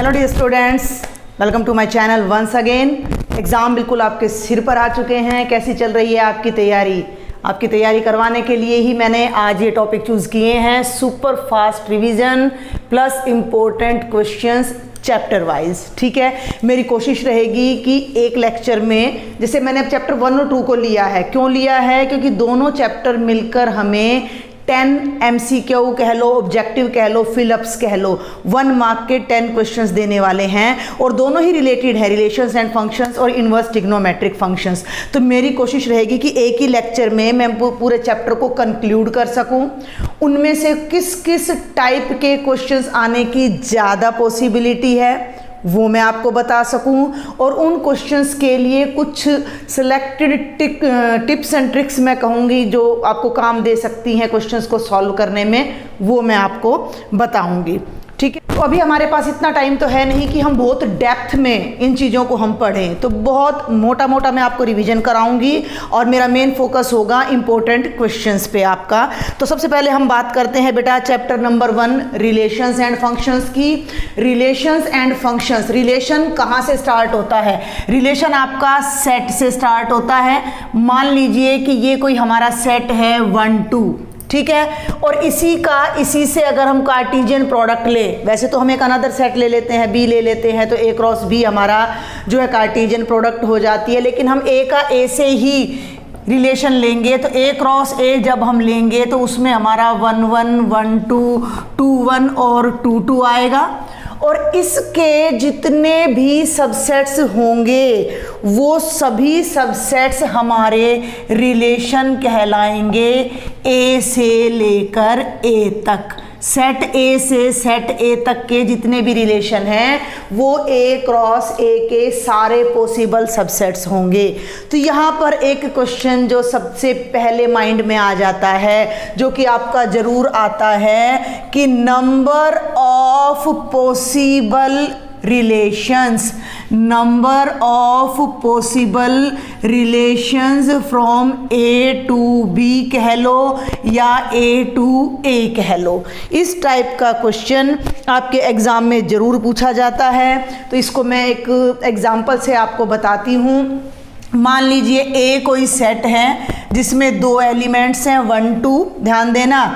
Hello dear students, welcome to my channel once again. Exam बिल्कुल आपके सिर पर आ चुके हैं। कैसी चल रही है आपकी तैयारी? आपकी तैयारी करवाने के लिए ही मैंने आज ये टॉपिक चूज़ किए हैं, super fast revision plus important questions chapter wise. ठीक है, मेरी कोशिश रहेगी कि एक लेक्चर में, जैसे मैंने अब चैप्टर 1 और 2 को लिया है, क्यों लिया है? क्योंकि दोनों चैप्टर मिलकर हमें 10 MCQ कह लो, ऑब्जेक्टिव कह लो, फिलअप्स कह लो, 1 मार्क के 10 क्वेश्चंस देने वाले हैं और दोनों ही रिलेटेड है, रिलेशंस एंड फंक्शंस और इनवर्स ट्रिग्नोमेट्रिक फंक्शंस। तो मेरी कोशिश रहेगी कि एक ही लेक्चर में मैं पूरे चैप्टर को कंक्लूड कर सकूं, उनमें से किस किस टाइप के क्वेश्चंस आने की ज़्यादा पॉसिबिलिटी है वो मैं आपको बता सकूं, और उन क्वेश्चंस के लिए कुछ सिलेक्टेड टिप्स एंड ट्रिक्स मैं कहूँगी जो आपको काम दे सकती हैं क्वेश्चंस को सॉल्व करने में, वो मैं आपको बताऊंगी। ठीक है, तो अभी हमारे पास इतना टाइम तो है नहीं कि हम बहुत डेप्थ में इन चीज़ों को हम पढ़ें, तो बहुत मोटा मोटा मैं आपको रिवीजन कराऊंगी और मेरा मेन फोकस होगा इंपॉर्टेंट क्वेश्चंस पे आपका। तो सबसे पहले हम बात करते हैं बेटा chapter number 1 relations and functions की। रिलेशंस एंड फंक्शंस, रिलेशन कहाँ से स्टार्ट होता है? रिलेशन आपका सेट से स्टार्ट होता है। मान लीजिए कि ये कोई हमारा सेट है 1 2, ठीक है, और इसी से अगर हम कार्टेशियन प्रोडक्ट ले, वैसे तो हम एक अनदर सेट ले लेते हैं, बी ले लेते हैं, तो ए क्रॉस बी हमारा जो है कार्टेशियन प्रोडक्ट हो जाती है, लेकिन हम ए का ए से ही रिलेशन लेंगे, तो ए क्रॉस ए जब हम लेंगे तो उसमें हमारा 1 1 1 2 2 1 और 2 2 आएगा, और इसके जितने भी सबसेट्स होंगे वो सभी सबसेट्स हमारे रिलेशन कहलाएंगे ए से लेकर ए तक। सेट ए से सेट ए तक के जितने भी रिलेशन हैं वो ए क्रॉस ए के सारे पॉसिबल सबसेट्स होंगे। तो यहाँ पर एक क्वेश्चन जो सबसे पहले माइंड में आ जाता है, जो कि आपका ज़रूर आता है कि number of possible relations, number of possible relations from A to B कह लो या ए टू ए कह लो। इस टाइप का क्वेश्चन आपके एग्ज़ाम में ज़रूर पूछा जाता है। तो इसको मैं एक एग्जांपल से आपको बताती हूँ। मान लीजिए ए कोई सेट है जिसमें 2 एलिमेंट्स हैं 1 2, ध्यान देना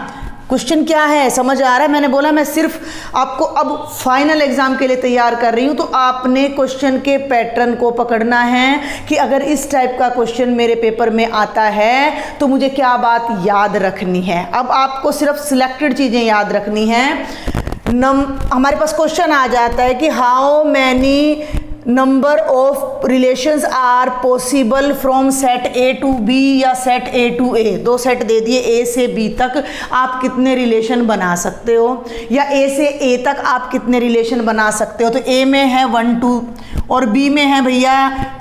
क्वेश्चन क्या है समझ आ रहा है? मैंने बोला मैं सिर्फ आपको अब फाइनल एग्जाम के लिए तैयार कर रही हूँ, तो आपने क्वेश्चन के पैटर्न को पकड़ना है कि अगर इस टाइप का क्वेश्चन मेरे पेपर में आता है तो मुझे क्या बात याद रखनी है। अब आपको सिर्फ सिलेक्टेड चीज़ें याद रखनी हैं। हमारे पास क्वेश्चन आ जाता है कि how many number of relations are possible from set A to B या set A to A. 2 set दे दिए, ए से बी तक आप कितने रिलेशन बना सकते हो, या ए से ए तक आप कितने रिलेशन बना सकते हो। तो ए में है 1 2 और बी में है भैया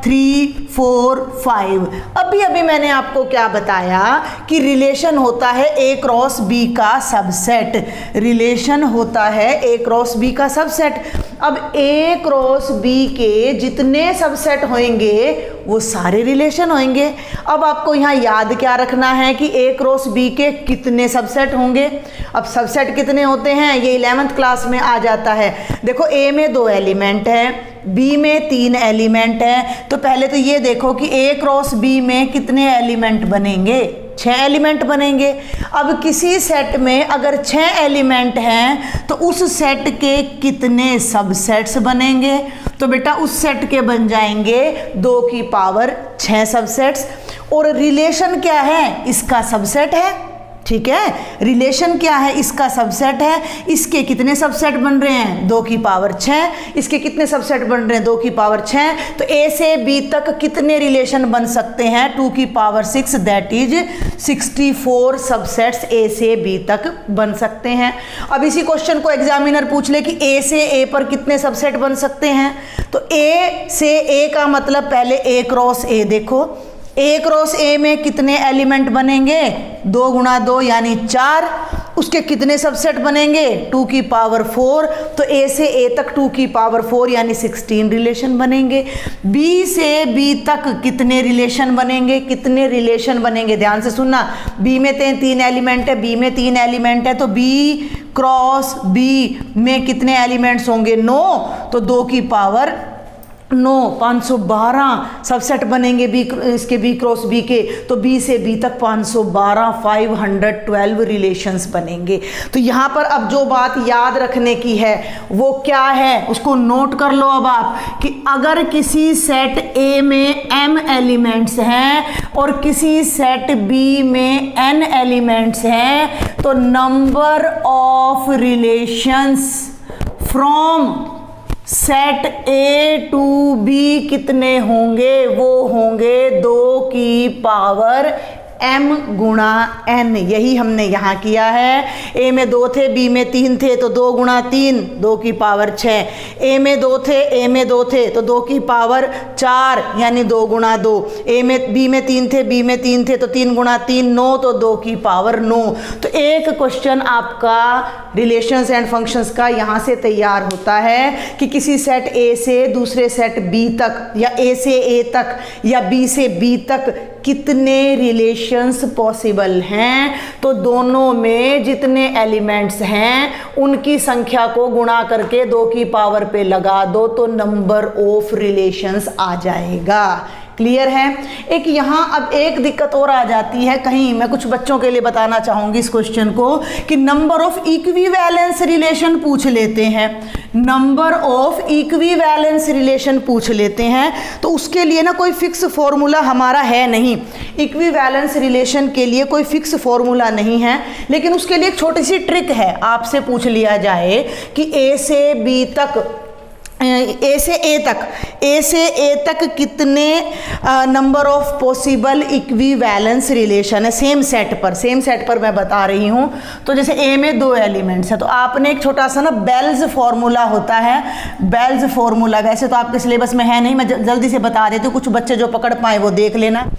3 4 5। अभी मैंने आपको क्या बताया कि रिलेशन होता है ए क्रॉस बी का सबसेट, रिलेशन होता है ए क्रॉस बी का सबसेट। अब ए क्रॉस बी के जितने सबसेट होंगे वो सारे रिलेशन होंगे। अब आपको यहाँ याद क्या रखना है कि ए क्रॉस बी के कितने सबसेट होंगे। अब सबसेट कितने होते हैं ये 11th क्लास में आ जाता है। देखो ए में 2 एलिमेंट है, बी में 3 एलिमेंट है, तो पहले तो ये देखो कि ए क्रॉस बी में कितने एलिमेंट बनेंगे, 6 एलिमेंट बनेंगे। अब किसी सेट में अगर 6 एलिमेंट हैं तो उस सेट के कितने सबसेट्स बनेंगे? तो बेटा उस सेट के बन जाएंगे 2 की पावर 6 सबसेट्स। और रिलेशन क्या है? इसका सबसेट है, ठीक है, रिलेशन क्या है? इसका सबसेट है। इसके कितने सबसेट बन रहे हैं? 2 की पावर 6। इसके कितने सबसेट बन रहे हैं? 2 की पावर 6। तो ए से बी तक कितने रिलेशन बन सकते हैं? 2 की पावर 6, दैट इज 64 सबसेट्स ए से बी तक बन सकते हैं। अब इसी क्वेश्चन को एग्जामिनर पूछ ले कि ए से ए पर कितने सबसेट बन सकते हैं, तो ए से ए का मतलब पहले ए क्रॉस ए देखो, ए क्रॉस ए में कितने एलिमेंट बनेंगे? 2 गुणा 2 यानी 4। उसके कितने सबसेट बनेंगे? 2 की पावर 4। तो ए से ए तक 2 की पावर 4 यानी 16 रिलेशन बनेंगे। बी से बी तक कितने रिलेशन बनेंगे? कितने रिलेशन बनेंगे? ध्यान से सुनना, बी में 3 एलिमेंट है, बी में 3 एलिमेंट है, तो बी क्रॉस बी में कितने एलिमेंट्स होंगे? 9। तो 2 की पावर 9, 512 सबसेट बनेंगे बी इसके बी क्रॉस बी के, तो बी से बी तक 512 512 रिलेशंस बनेंगे। तो यहाँ पर अब जो बात याद रखने की है वो क्या है, उसको नोट कर लो अब आप, कि अगर किसी सेट ए में m एलिमेंट्स हैं और किसी सेट बी में n एलिमेंट्स हैं, तो number of relations from set A to B कितने होंगे, वो होंगे 2 की पावर m गुणा n। यही हमने यहाँ किया है। a में 2 थे, b में 3 थे, तो 2 गुणा 3 2 की पावर 6। a में 2 थे, a में 2 थे, तो 2 की पावर 4 यानी 2 गुणा 2। b में 3 थे, b में 3 थे, तो 3 गुणा 3 9, तो 2 की पावर 9। तो एक क्वेश्चन आपका रिलेशंस एंड फंक्शंस का यहाँ से तैयार होता है कि किसी सेट a से दूसरे सेट b तक, या a से a तक, या b से b तक कितने रिलेशंस पॉसिबल हैं। तो दोनों में जितने एलिमेंट्स हैं उनकी संख्या को गुणा करके 2 की पावर पे लगा दो, तो नंबर ऑफ रिलेशंस आ जाएगा। क्लियर है। एक यहाँ अब एक दिक्कत और आ जाती है, कहीं मैं कुछ बच्चों के लिए बताना चाहूँगी इस क्वेश्चन को, कि नंबर ऑफ इक्विवेलेंस रिलेशन पूछ लेते हैं, नंबर ऑफ इक्विवेलेंस रिलेशन पूछ लेते हैं। तो उसके लिए ना कोई फिक्स फॉर्मूला हमारा है नहीं, इक्विवेलेंस रिलेशन के लिए कोई फिक्स फॉर्मूला नहीं है, लेकिन उसके लिए एक छोटी सी ट्रिक है। आपसे पूछ लिया जाए कि ए से बी तक, ए से ए तक कितने number of possible equivalence relation है सेम सेट पर मैं बता रही हूँ। तो जैसे ए में 2 एलिमेंट्स है, तो आपने एक छोटा सा ना बेल्स फॉर्मूला होता है, बेल्स फॉर्मूला, वैसे तो आपके सिलेबस में है नहीं, मैं जल्दी से बता देती हूँ, कुछ बच्चे जो पकड़ पाए वो देख लेना।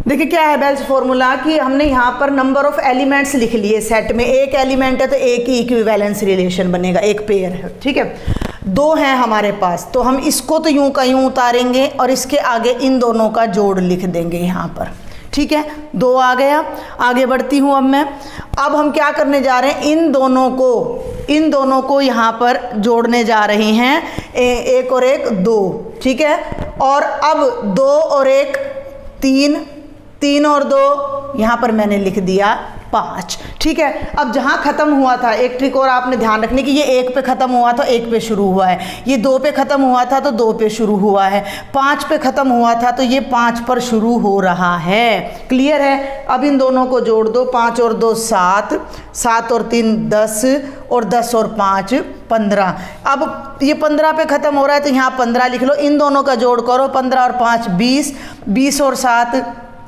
देखिए क्या है बेल्स फॉर्मूला, कि हमने यहाँ पर नंबर ऑफ एलिमेंट्स लिख लिए, सेट में एक एलिमेंट है तो एक ही इक्विवेलेंस रिलेशन बनेगा, एक पेयर है, ठीक है। 2 हैं हमारे पास, तो हम इसको तो यूं का यूं उतारेंगे और इसके आगे इन दोनों का जोड़ लिख देंगे यहाँ पर, ठीक है। 2 आ गया। आगे बढ़ती हूँ अब मैं। अब हम क्या करने जा रहे हैं, इन दोनों को यहाँ पर जोड़ने जा रहे हैं, 1 और 1 2, ठीक है। और अब 2 और 1 3, 3 और 2 यहाँ पर मैंने लिख दिया 5, ठीक है। अब जहाँ ख़त्म हुआ था, एक ट्रिक और आपने ध्यान रखने की, ये 1 पे ख़त्म हुआ था 1 पे शुरू हुआ है, ये 2 पे ख़त्म हुआ था तो 2 पे शुरू हुआ है, 5 पे ख़त्म हुआ था तो ये 5 पर शुरू हो रहा है। क्लियर है। अब इन दोनों को जोड़ दो, 5 और 2 7, 7 और 3 10, और 10 और 5 15। अब ये 15 पे ख़त्म हो रहा है तो यहाँ 15 लिख लो। इन दोनों का जोड़ करो, 15 और 5 20, 20 और 7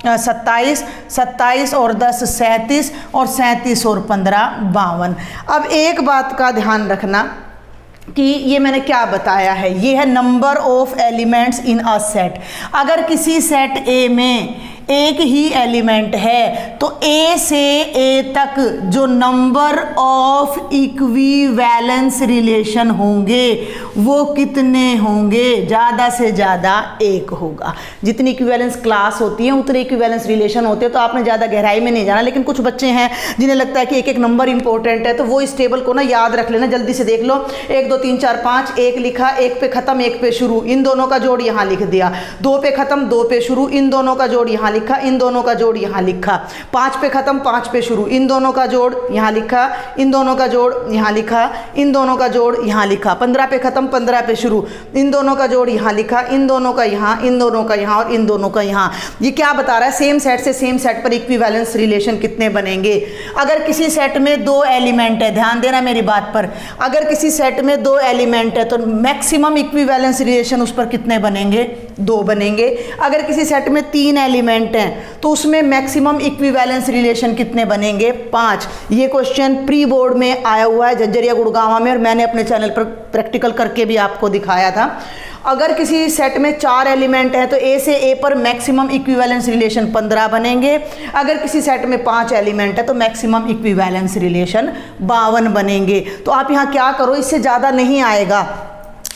27, 27 और 10 37, और 37 और 15 52। अब एक बात का ध्यान रखना कि ये मैंने क्या बताया है, ये है number of elements in a set. अगर किसी सेट ए में एक ही एलिमेंट है तो ए से ए तक जो नंबर ऑफ इक्विवेलेंस रिलेशन होंगे वो कितने होंगे, ज़्यादा से ज़्यादा 1 होगा। जितनी इक्विवेलेंस क्लास होती है उतने इक्विवेलेंस रिलेशन होते हैं। तो आपने ज़्यादा गहराई में नहीं जाना, लेकिन कुछ बच्चे हैं जिन्हें लगता है कि एक एक नंबर इंपॉर्टेंट है, तो वो इस टेबल को ना याद रख लेना, जल्दी से देख लो। 1 2 3 4 5, 1 लिखा, 1 पे ख़त्म 1 पे शुरू, इन दोनों का जोड़ यहाँ लिख दिया। 2 पे ख़त्म 2 पे शुरू, इन दोनों का जोड़ यहाँ लिखा, इन दोनों का जोड़ यहाँ लिखा। 5 पे ख़त्म 5 पे शुरू, इन दोनों का जोड़ यहाँ लिखा, इन दोनों का जोड़ यहाँ लिखा, इन दोनों का जोड़ यहाँ लिखा। 15 पे ख़त्म 15 पे शुरू, इन दोनों का जोड़ यहाँ लिखा, इन दोनों का यहाँ, इन दोनों का यहाँ, और इन दोनों का यहाँ। ये क्या बता रहा है, सेम सेट से सेम सेट पर इक्विवेलेंस रिलेशन कितने बनेंगे। अगर किसी सेट में 2 एलिमेंट है, ध्यान देना मेरी बात पर, अगर किसी सेट में 2 एलिमेंट है तो मैक्सिमम इक्विवेलेंस रिलेशन उस पर कितने बनेंगे, 2 बनेंगे। अगर किसी सेट में 3 एलिमेंट हैं तो उसमें मैक्सिमम इक्विवेलेंस रिलेशन कितने बनेंगे, 5। ये क्वेश्चन प्री बोर्ड में आया हुआ है झज्जर या गुड़गांव में, और मैंने अपने चैनल पर प्रैक्टिकल करके भी आपको दिखाया था। अगर किसी सेट में 4 एलिमेंट है तो ए से ए पर मैक्सिमम इक्विवेलेंस रिलेशन 15 बनेंगे। अगर किसी सेट में 5 एलिमेंट है तो मैक्सिमम इक्विवेलेंस रिलेशन 52 बनेंगे। तो आप यहाँ क्या करो, इससे ज़्यादा नहीं आएगा,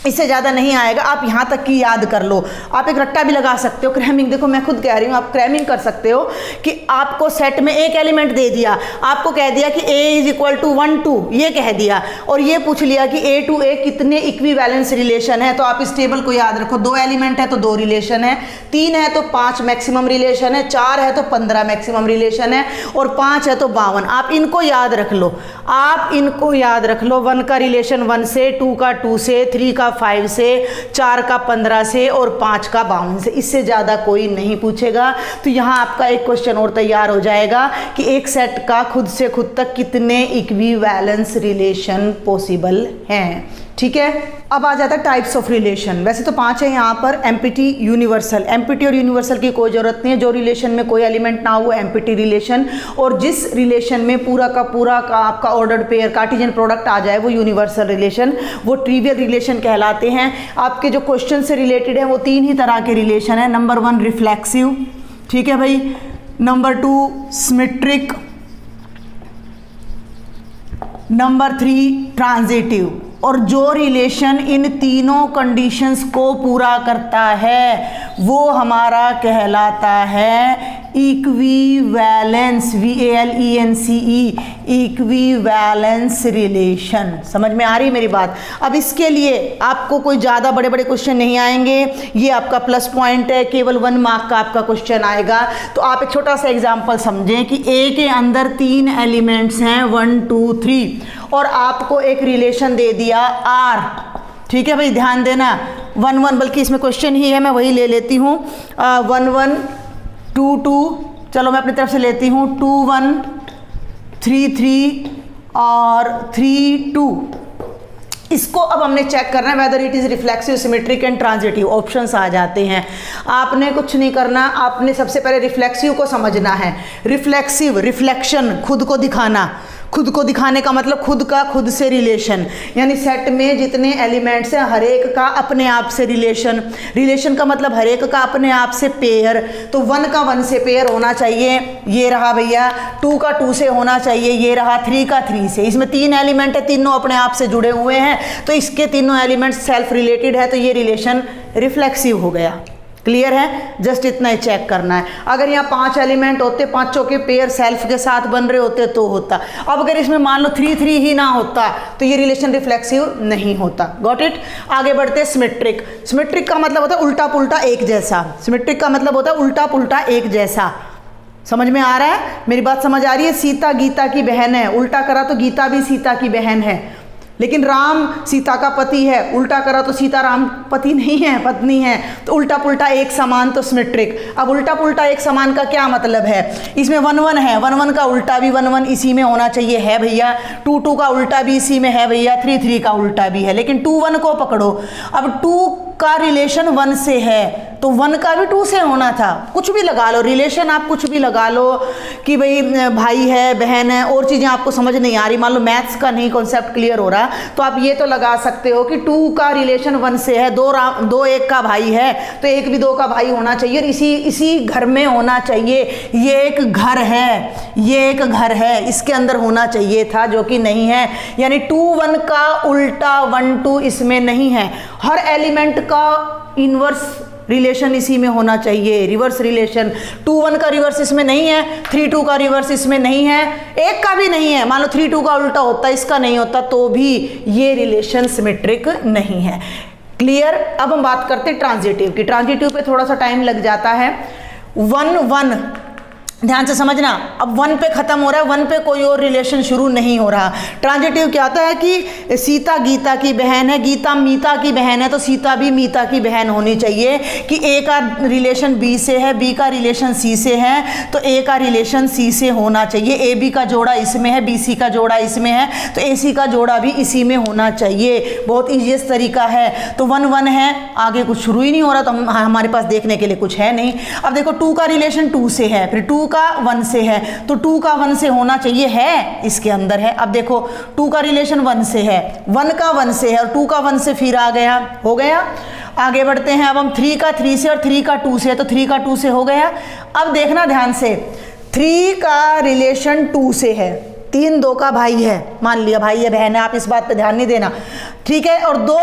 इससे ज़्यादा नहीं आएगा। आप यहाँ तक की याद कर लो। आप एक रट्टा भी लगा सकते हो, क्रैमिंग, देखो मैं खुद कह रही हूँ, आप क्रैमिंग कर सकते हो कि आपको सेट में एक एलिमेंट दे दिया, आपको कह दिया कि A = 1 2, ये कह दिया, और ये पूछ लिया कि A to A कितने इक्विवेलेंस रिलेशन है। तो आप इस टेबल को याद रखो, 2 एलिमेंट है तो 2 रिलेशन है, 3 है तो 5 मैक्सिमम रिलेशन है, 4 है तो 15 मैक्सिमम रिलेशन है, और 5 है तो 52। आप इनको याद रख लो, आप इनको याद रख लो। 1 का रिलेशन 1 से, 2 का 2 से, 3 का 5 से, 4 का 15 से, और 5 का 52 से। इससे ज़्यादा कोई नहीं पूछेगा। तो यहाँ आपका एक क्वेश्चन और तैयार हो जाएगा कि एक सेट का खुद से खुद तक कितने इक्विवेलेंस रिलेशन पॉसिबल हैं। ठीक है, अब आ जाता है टाइप्स ऑफ रिलेशन। वैसे तो 5 है यहाँ पर, एम्पिटी, यूनिवर्सल। एम्पिटी और यूनिवर्सल की कोई ज़रूरत नहीं है। जो रिलेशन में कोई एलिमेंट ना हो एम्पिटी रिलेशन, और जिस रिलेशन में पूरा का आपका ऑर्डर्ड पेयर कार्टेशियन प्रोडक्ट आ जाए वो यूनिवर्सल रिलेशन, वो ट्रिवियल रिलेशन कहलाते हैं। आपके जो क्वेश्चन से रिलेटेड है वो 3 ही तरह के रिलेशन है। नंबर 1 रिफ्लेक्सिव, ठीक है भाई, नंबर 2 सिमेट्रिक, नंबर 3 ट्रांजिटिव। और जो रिलेशन इन तीनों कंडीशंस को पूरा करता है वो हमारा कहलाता है इक्विवेलेंस, VALENCE, इक्विवेलेंस रिलेशन। समझ में आ रही मेरी बात? अब इसके लिए आपको कोई ज़्यादा बड़े बड़े क्वेश्चन नहीं आएंगे, ये आपका प्लस पॉइंट है, केवल 1 मार्क का आपका क्वेश्चन आएगा। तो आप एक छोटा सा एग्जाम्पल समझें कि A के अंदर 3 एलिमेंट्स हैं 1 2 3, और आपको एक रिलेशन दे दिया R। ठीक है भाई, ध्यान देना, 1 1, बल्कि इसमें क्वेश्चन ही है, मैं वही ले लेती हूँ, 1 1 2 2, चलो मैं अपनी तरफ से लेती हूँ 2 1 3 3 और 3 2। इसको अब हमने चेक करना है whether it is reflexive, symmetric and transitive. Options आ जाते हैं, आपने कुछ नहीं करना, आपने सबसे पहले रिफ्लेक्सिव को समझना है। रिफ्लेक्सिव, रिफ्लेक्शन, खुद को दिखाना। खुद को दिखाने का मतलब खुद का खुद से रिलेशन, यानी सेट में जितने एलिमेंट्स हैं हर एक का अपने आप से रिलेशन। रिलेशन का मतलब हर एक का अपने आप से पेयर। तो 1 का 1 से पेयर होना चाहिए, ये रहा भैया, 2 का 2 से होना चाहिए, ये रहा, 3 का 3 से। इसमें 3 एलिमेंट है, तीनों अपने आप से जुड़े हुए हैं, तो इसके तीनों एलिमेंट सेल्फ रिलेटेड है, तो ये रिलेशन रिफ्लेक्सिव हो गया। क्लियर है? जस्ट इतना ही चेक करना है। अगर यहाँ 5 एलिमेंट होते, 5 के पेयर सेल्फ के साथ बन रहे होते तो होता। अब अगर इसमें मान लो 3 3 ही ना होता तो ये रिलेशन रिफ्लेक्सिव नहीं होता। Got it? आगे बढ़ते सिमेट्रिक। सिमेट्रिक का मतलब होता है उल्टा पुल्टा एक जैसा। सिमेट्रिक का मतलब होता है उल्टा पुल्टा एक जैसा। समझ में आ रहा है? मेरी बात समझ आ रही है? सीता गीता की बहन है, उल्टा करा तो गीता भी सीता की बहन है। लेकिन राम सीता का पति है, उल्टा करा तो सीता राम पति नहीं है, पत्नी है। तो उल्टा पुल्टा एक समान तो सिमेट्रिक। अब उल्टा पुल्टा एक समान का क्या मतलब है? इसमें 1 1 है, 1 1 का उल्टा भी 1 1 इसी में होना चाहिए, है भैया। 2 2 का उल्टा भी इसी में है भैया, 3 3 का उल्टा भी है। लेकिन 2 1 को पकड़ो, अब 2 का रिलेशन 1 से है तो 1 का भी 2 से होना था। कुछ भी लगा लो रिलेशन, आप कुछ भी लगा लो कि भाई भाई है, बहन है, और चीज़ें आपको समझ नहीं आ रही, मान लो मैथ्स का नहीं कॉन्सेप्ट क्लियर हो रहा, तो आप ये तो लगा सकते हो कि 2 का रिलेशन 1 से है, 2 1 का भाई है तो 1 भी 2 का भाई होना चाहिए, और इसी घर में होना चाहिए। ये एक घर है, ये एक घर है, इसके अंदर होना चाहिए था, जो कि नहीं है। यानी 2 1 का उल्टा 1 2 इसमें नहीं है। हर एलिमेंट का इनवर्स रिलेशन इसी में होना चाहिए, रिवर्स रिलेशन। 2 1 का रिवर्स इसमें नहीं है, 3 2 का रिवर्स इसमें नहीं है, 1 का भी नहीं है। मान लो 3 2 का उल्टा होता, इसका नहीं होता, तो भी ये रिलेशन सिमेट्रिक नहीं है। क्लियर? अब हम बात करते हैं ट्रांजिटिव की। ट्रांजिटिव पे थोड़ा सा टाइम लग जाता है। 1 1 ध्यान से समझना, अब 1 पे खत्म हो रहा है, 1 पे कोई और रिलेशन शुरू नहीं हो रहा। ट्रांजिटिव क्या होता है कि सीता गीता की बहन है, गीता मीता की बहन है, तो सीता भी मीता की बहन होनी चाहिए। कि A का रिलेशन B से है, B का रिलेशन C से है, तो A का रिलेशन C से होना चाहिए। AB का जोड़ा इसमें है, BC का जोड़ा इसमें है, तो AC का जोड़ा भी इसी में होना चाहिए। बहुत ईजीएस्ट तरीका है। तो 1 1 है, आगे कुछ शुरू ही नहीं हो रहा, तो हमारे पास देखने के लिए कुछ है नहीं। अब देखो 2 का रिलेशन 2 से है, फिर 2 का 1 से है, तो 2 का 1 से होना चाहिए, है इसके अंदर है। अब देखो 2 का रिलेशन 1 से है, 1 का 1 से है, और 2 का 1 से फिर आ गया, हो गया। आगे बढ़ते हैं, अब हम 3 का 3 से और 3 का 2 से है, तो 3 का 2 से हो गया। अब देखना ध्यान से, 3 का रिलेशन 2 से है, 3 2 का भाई है, मान लिया भाई है बहन है, आप इस बात पे ध्यान नहीं देना, ठीक है। और 2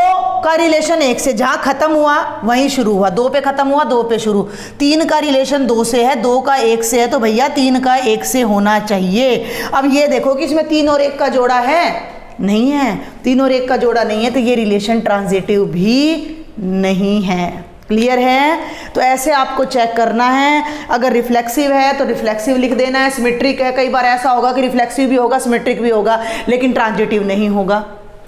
का रिलेशन 1 से, जहाँ खत्म हुआ वहीं शुरू हुआ, 2 पे खत्म हुआ 2 पे शुरू। 3 का रिलेशन 2 से है, 2 का 1 से है, तो भैया 3 का 1 से होना चाहिए। अब ये देखो कि इसमें 3 और 1 का जोड़ा है, नहीं है, 3 और 1 का जोड़ा नहीं है, तो ये रिलेशन ट्रांजिटिव भी नहीं है। क्लियर है? तो ऐसे आपको चेक करना है। अगर रिफ्लेक्सिव है तो रिफ्लेक्सिव लिख देना है, सिमेट्रिक है, कई बार ऐसा होगा कि रिफ्लेक्सिव भी होगा सिमेट्रिक भी होगा लेकिन ट्रांजिटिव नहीं होगा,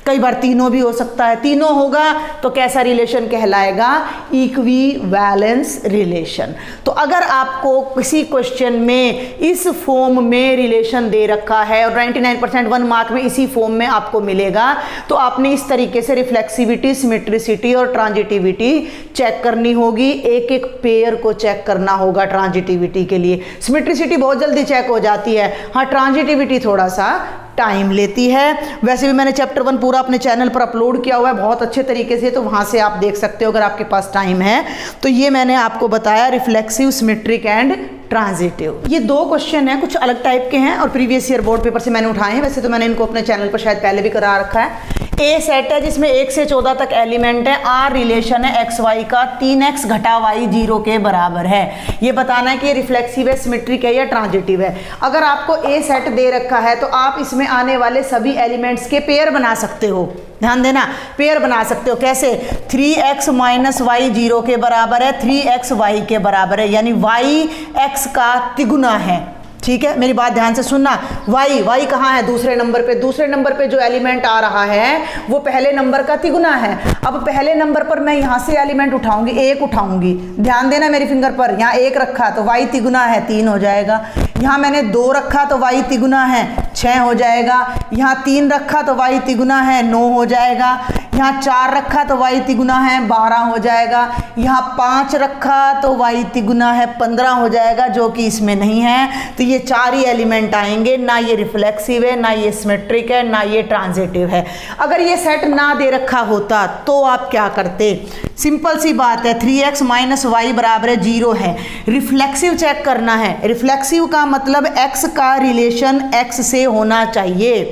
कई बार तीनों भी हो सकता है। तीनों होगा तो कैसा रिलेशन कहलाएगा? Equivalence relation. तो अगर आपको किसी क्वेश्चन में इस फॉर्म में रिलेशन दे रखा है और 99% 1 मार्क में इसी फॉर्म में आपको मिलेगा, तो आपने इस तरीके से रिफ्लेक्सिविटी, सिमेट्रिसिटी और ट्रांजिटिविटी चेक करनी होगी। एक एक पेयर को चेक करना होगा ट्रांजिटिविटी के लिए। सिमेट्रिसिटी बहुत जल्दी चेक हो जाती है, हाँ ट्रांजिटिविटी थोड़ा सा टाइम लेती है। वैसे भी मैंने चैप्टर 1 पूरा अपने चैनल पर अपलोड किया हुआ है बहुत अच्छे तरीके से, तो वहाँ से आप देख सकते हो अगर आपके पास टाइम है। तो ये मैंने आपको बताया रिफ्लेक्सिव, सिमेट्रिक एंड ट्रांजिटिव। ये 2 क्वेश्चन हैं, कुछ अलग टाइप के हैं और प्रीवियस ईयर बोर्ड पेपर से मैंने उठाए हैं। वैसे तो मैंने इनको अपने चैनल पर शायद पहले भी करा रखा है। ए सेट है जिसमें 1 से 14 तक एलिमेंट है, आर रिलेशन है एक्स वाई का, 3x घटा वाई 0 के बराबर है। ये बताना है कि ये रिफ्लेक्सिव है, सिमेट्रिक है या ट्रांजिटिव है। अगर आपको ए सेट दे रखा है तो आप इसमें आने वाले सभी एलिमेंट्स के पेयर बना सकते हो। ध्यान देना, पेयर बना सकते हो। कैसे? 3x माइनस वाई 0 के बराबर है, 3x वाई के बराबर है, यानी y x का तिगुना है। ठीक है, मेरी बात ध्यान से सुनना। y कहाँ है? दूसरे नंबर पे। दूसरे नंबर पे जो एलिमेंट आ रहा है वो पहले नंबर का तिगुना है। अब पहले नंबर पर मैं यहाँ से एलिमेंट उठाऊंगी, 1 उठाऊंगी। ध्यान देना मेरी फिंगर पर, यहाँ 1 रखा तो y तिगुना है 3 हो जाएगा। यहाँ मैंने 2 रखा तो y तिगुना है 6 हो जाएगा। यहाँ 3 रखा तो y तिगुना है 9 हो जाएगा। यहाँ 4 रखा तो y तिगुना है 12 हो जाएगा। यहाँ 5 रखा तो y तिगुना है 15 हो जाएगा, जो कि इसमें नहीं है। तो ये 4 ही एलिमेंट आएंगे, ना ये रिफ्लेक्सिव है, ना ये सिमेट्रिक है, ना ये ट्रांजिटिव है। अगर ये सेट ना दे रखा होता तो आप क्या करते? सिंपल सी बात है, 3x माइनस वाई बराबर है 0 है। रिफ्लेक्सिव चेक करना है। रिफ्लेक्सिव का मतलब x का रिलेशन x से होना चाहिए।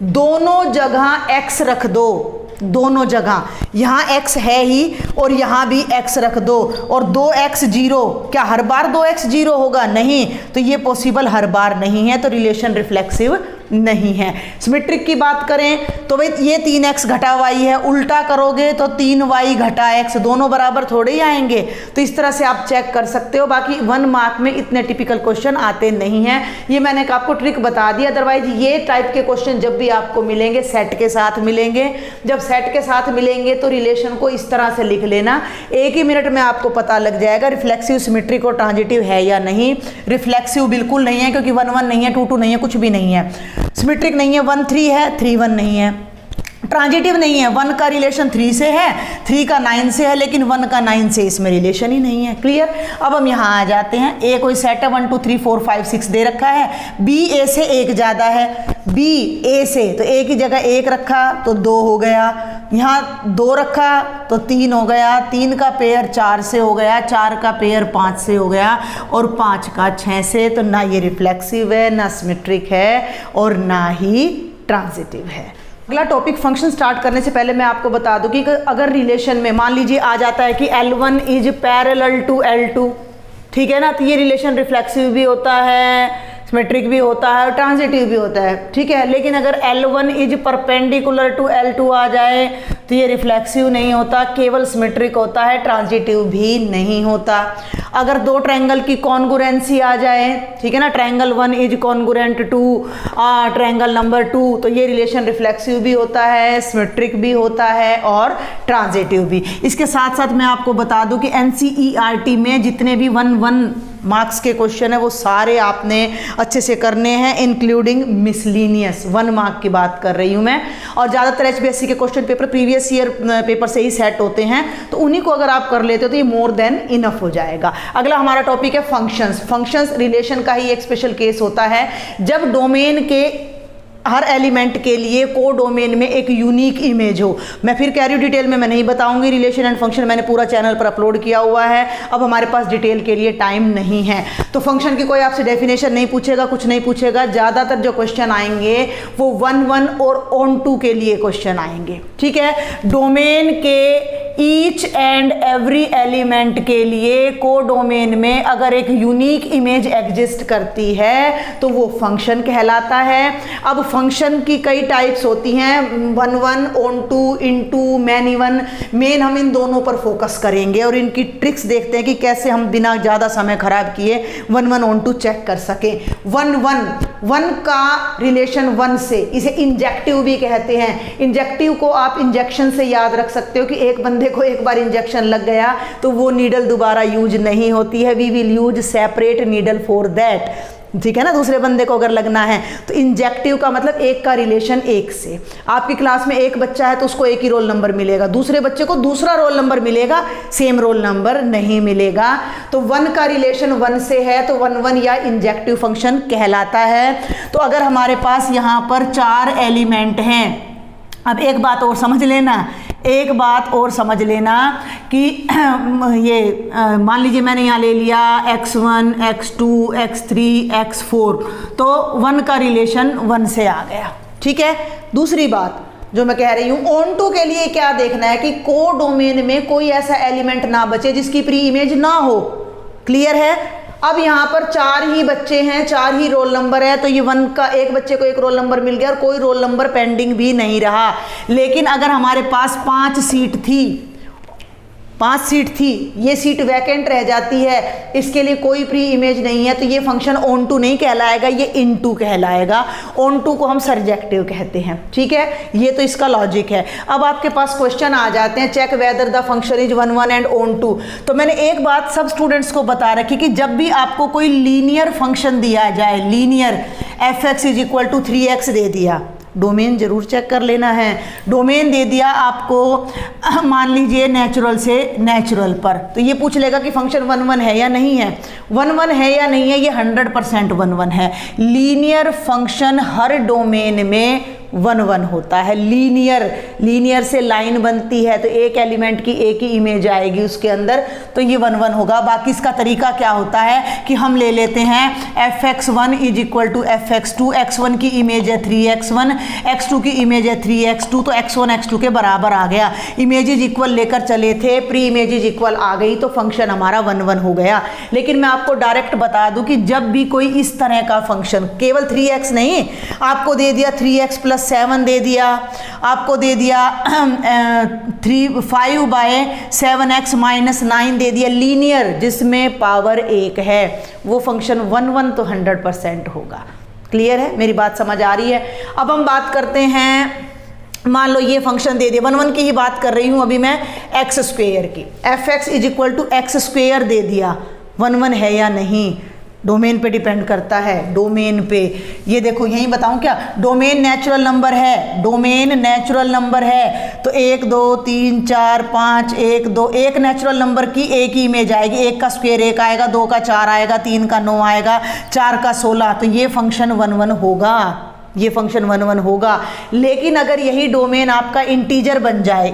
दोनों जगह x रख दो, दोनों जगह, यहाँ x है ही और यहाँ भी x रख दो। और 2x 0, क्या हर बार 2x 0 होगा? नहीं, तो ये पॉसिबल हर बार नहीं है, तो रिलेशन रिफ्लेक्सिव नहीं है। सिमेट्रिक की बात करें तो भाई ये 3x घटा y है, उल्टा करोगे तो 3y घटा x, दोनों बराबर थोड़े ही आएंगे। तो इस तरह से आप चेक कर सकते हो। बाकी 1 मार्क में इतने टिपिकल क्वेश्चन आते नहीं हैं, ये मैंने आपको ट्रिक बता दी। अदरवाइज ये टाइप के क्वेश्चन जब भी आपको मिलेंगे सेट के साथ मिलेंगे। जब सेट के साथ मिलेंगे तो रिलेशन को इस तरह से लिख लेना, 1 ही मिनट में आपको पता लग जाएगा रिफ्लेक्सिव, सिमेट्रिक और ट्रांजिटिव है या नहीं। रिफ्लेक्सिव बिल्कुल नहीं है क्योंकि 1 1 नहीं है, 2 2 नहीं है, कुछ भी नहीं है। सिमेट्रिक नहीं है, 1 3 है, 3 1 नहीं है। ट्रांजिटिव नहीं है, 1 का रिलेशन 3 से है, 3 का 9 से है, लेकिन 1 का 9 से इसमें रिलेशन ही नहीं है। क्लियर? अब हम यहाँ आ जाते हैं। ए कोई सेट है, 1 2 3 4 5 6 दे रखा है। बी ए से 1 ज़्यादा है, बी ए से, तो ए की जगह 1 रखा तो 2 हो गया। यहाँ 2 रखा तो 3 हो गया। 3 का पेयर 4 से हो गया, 4 का पेयर 5 से हो गया और 5 का 6 से। तो ना ये रिफ्लेक्सिव है, ना सिमेट्रिक है और ना ही ट्रांजिटिव है। अगला टॉपिक फंक्शन स्टार्ट करने से पहले मैं आपको बता दूं कि अगर रिलेशन में मान लीजिए आ जाता है कि L1 is parallel to L2, ठीक है ना, तो ये रिलेशन रिफ्लेक्सिव भी होता है, सिमेट्रिक भी होता है और ट्रांजिटिव भी होता है, ठीक है। लेकिन अगर L1 is perpendicular to L2 आ जाए तो ये रिफ्लेक्सिव नहीं होता, केवल सिमेट्रिक होता है, ट्रांजिटिव भी नहीं होता। अगर 2 ट्रायंगल की कॉन्ग्रुएंसी आ जाए, ठीक है ना, triangle 1 is congruent to triangle number 2, तो ये रिलेशन रिफ्लेक्सिव भी होता है, सिमेट्रिक भी होता है और ट्रांजिटिव भी। इसके साथ साथ मैं आपको बता दूं कि NCERT में जितने भी 1 मार्क्स के क्वेश्चन है वो सारे आपने अच्छे से करने हैं, इंक्लूडिंग मिसलिनियस। 1 मार्क की बात कर रही हूँ मैं। और ज़्यादातर HBSC के question paper previous year paper से ही सेट होते हैं, तो उन्हीं को अगर आप कर लेते हो तो ये मोर देन इनफ हो जाएगा। अगला हमारा टॉपिक है फंक्शंस। फंक्शंस रिलेशन का ही एक स्पेशल केस होता है जब डोमेन के हर एलिमेंट के लिए कोडोमेन में एक यूनिक इमेज हो। मैं फिर कह रही हूँ, डिटेल में मैं नहीं बताऊंगी, रिलेशन एंड फंक्शन मैंने पूरा चैनल पर अपलोड किया हुआ है, अब हमारे पास डिटेल के लिए टाइम नहीं है। तो फंक्शन की कोई आपसे डेफिनेशन नहीं पूछेगा, कुछ नहीं पूछेगा। ज़्यादातर जो क्वेश्चन आएंगे वो 1-1 और ऑन-टू के लिए क्वेश्चन आएंगे, ठीक है। डोमेन के ईच एंड एवरी एलिमेंट के लिए कोडोमेन में अगर एक यूनिक इमेज एग्जिस्ट करती है तो वो फंक्शन कहलाता है। अब फंक्शन की कई टाइप्स होती हैं, 1-1, ऑन-टू, इन-टू, मैन-इवन। मेन हम इन दोनों पर फोकस करेंगे और इनकी ट्रिक्स देखते हैं कि कैसे हम बिना ज़्यादा समय खराब किए 1-1, ऑन-टू चेक कर सकें। 1-1 का रिलेशन 1 से, इसे इंजेक्टिव भी कहते हैं। इंजेक्टिव को आप इंजेक्शन से याद रख सकते हो कि एक बंदे को एक बार इंजेक्शन लग गया तो वो नीडल दोबारा यूज नहीं होती है, we will use separate needle for that, ठीक है ना। दूसरे बंदे को अगर लगना है तो इंजेक्टिव का मतलब एक का रिलेशन एक से। आपकी क्लास में एक बच्चा है तो उसको एक ही रोल नंबर मिलेगा, दूसरे बच्चे को दूसरा रोल नंबर मिलेगा, सेम रोल नंबर नहीं मिलेगा। तो 1 का रिलेशन 1 से है तो 1-1 या इंजेक्टिव फंक्शन कहलाता है। तो अगर हमारे पास यहाँ पर 4 एलिमेंट हैं, अब एक बात और समझ लेना, कि ये मान लीजिए मैंने यहाँ ले लिया x1, x2, x3, x4, तो 1 का रिलेशन 1 से आ गया, ठीक है। दूसरी बात जो मैं कह रही हूँ, ऑन-टू के लिए क्या देखना है कि कोडोमेन में कोई ऐसा एलिमेंट ना बचे जिसकी प्री इमेज ना हो। क्लियर है। अब यहाँ पर 4 ही बच्चे हैं, 4 ही रोल नंबर है, तो ये 1 का एक बच्चे को एक रोल नंबर मिल गया और कोई रोल नंबर पेंडिंग भी नहीं रहा। लेकिन अगर हमारे पास 5 सीट थी, ये सीट वैकेंट रह जाती है, इसके लिए कोई प्री इमेज नहीं है, तो ये फंक्शन ऑन-टू नहीं कहलाएगा, ये इन-टू कहलाएगा। ऑन-टू को हम सर्जेक्टिव कहते हैं, ठीक है। ये तो इसका लॉजिक है। अब आपके पास क्वेश्चन आ जाते हैं, check whether the function is 1-1 and onto. तो मैंने एक बात सब स्टूडेंट्स को बता रखी कि जब भी आपको कोई लीनियर फंक्शन दिया जाए, लीनियर fx = 3x दे दिया, डोमेन जरूर चेक कर लेना है। डोमेन दे दिया आपको, मान लीजिए नेचुरल से नेचुरल पर, तो ये पूछ लेगा कि फंक्शन 1-1 है या नहीं है। 1-1 है या नहीं है, ये 100% 1-1 है। लीनियर फंक्शन हर डोमेन में 1-1 होता है। लीनियर से लाइन बनती है तो एक एलिमेंट की एक ही इमेज आएगी उसके अंदर, तो ये 1-1 होगा। बाकी इसका तरीका क्या होता है कि हम ले लेते हैं fx1 = fx2, x1 की इमेज है 3x1, x2 की इमेज है 3x2, तो x1 x2 के बराबर आ गया। इमेजेज इक्वल लेकर चले थे, प्री इमेजेज इक्वल आ गई, तो फंक्शन हमारा 1-1 हो गया। लेकिन मैं आपको डायरेक्ट बता दूं कि जब भी कोई इस तरह का फंक्शन, केवल 3x नहीं, आपको दे दिया 3x + 7 दे दिया, आपको दे दिया 5/7x - 9 दे दिया, लीनियर जिसमें पावर 1 है, वो फंक्शन 1-1 तो 100% होगा। क्लियर है, मेरी बात समझ आ रही है। अब हम बात करते हैं, मान लो ये फंक्शन दे दिया, 1-1 की ही बात कर रही हूँ अभी मैं, x² की, fx = x² दे दिया, 1-1 है या नहीं, डोमेन पे डिपेंड करता है। डोमेन पे ये देखो, यहीं बताऊं क्या, डोमेन नेचुरल नंबर है, डोमेन नेचुरल नंबर है, तो 1 2 3 4 5 1 2, एक नेचुरल नंबर की एक ही इमेज आएगी। 1 का स्क्वायर 1 आएगा, 2 का 4 आएगा, 3 का 9 आएगा, 4 का 16, तो ये फंक्शन 1-1 होगा, ये फंक्शन 1-1 होगा। लेकिन अगर यही डोमेन आपका इंटीजर बन जाए,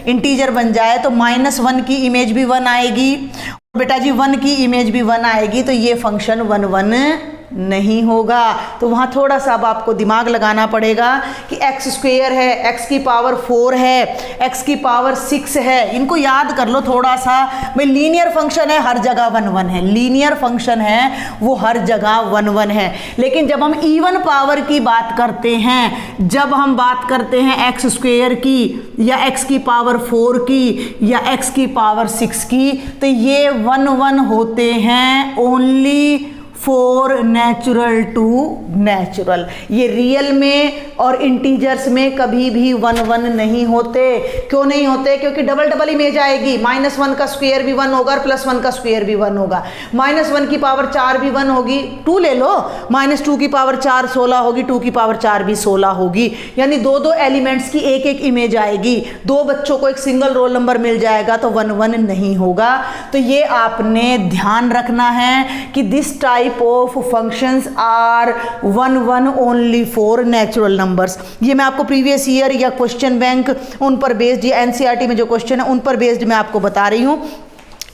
इंटीजर बन जाए, तो -1 की इमेज भी 1 आएगी, बेटा जी 1 की इमेज भी 1 आएगी, तो ये फंक्शन 1-1 नहीं होगा। तो वहाँ थोड़ा सा अब आपको दिमाग लगाना पड़ेगा कि x² है, x की पावर 4 है, x की पावर 6 है, इनको याद कर लो थोड़ा सा। भाई लीनियर फंक्शन है, हर जगह 1-1 है, लीनियर फंक्शन है वो हर जगह 1-1 है। लेकिन जब हम इवन पावर की बात करते हैं, जब हम बात करते हैं x² की या x की पावर 4 की या x की पावर 6 की, तो ये 1-1 होते हैं only for natural to natural. ये रियल में और इंटीजर्स में कभी भी 1-1 नहीं होते। क्यों नहीं होते? क्योंकि डबल इमेज आएगी, -1 का स्क्वायर भी 1 होगा और +1 का स्क्वायर भी 1 होगा, -1 की पावर 4 भी 1 होगी, 2 ले लो, -2 की पावर 4 16 होगी, 2 की पावर 4 भी 16 होगी, यानी दो एलिमेंट्स की एक इमेज आएगी, 2 बच्चों को एक सिंगल रोल नंबर मिल जाएगा, तो 1-1 नहीं होगा। तो ये आपने ध्यान रखना है कि this type type of functions are 1 only for natural numbers. ये मैं आपको प्रीवियस ईयर या क्वेश्चन बैंक उन पर बेस्ड, ये एनसीईआरटी में जो क्वेश्चन है उन पर बेस्ड मैं आपको बता रही हूँ।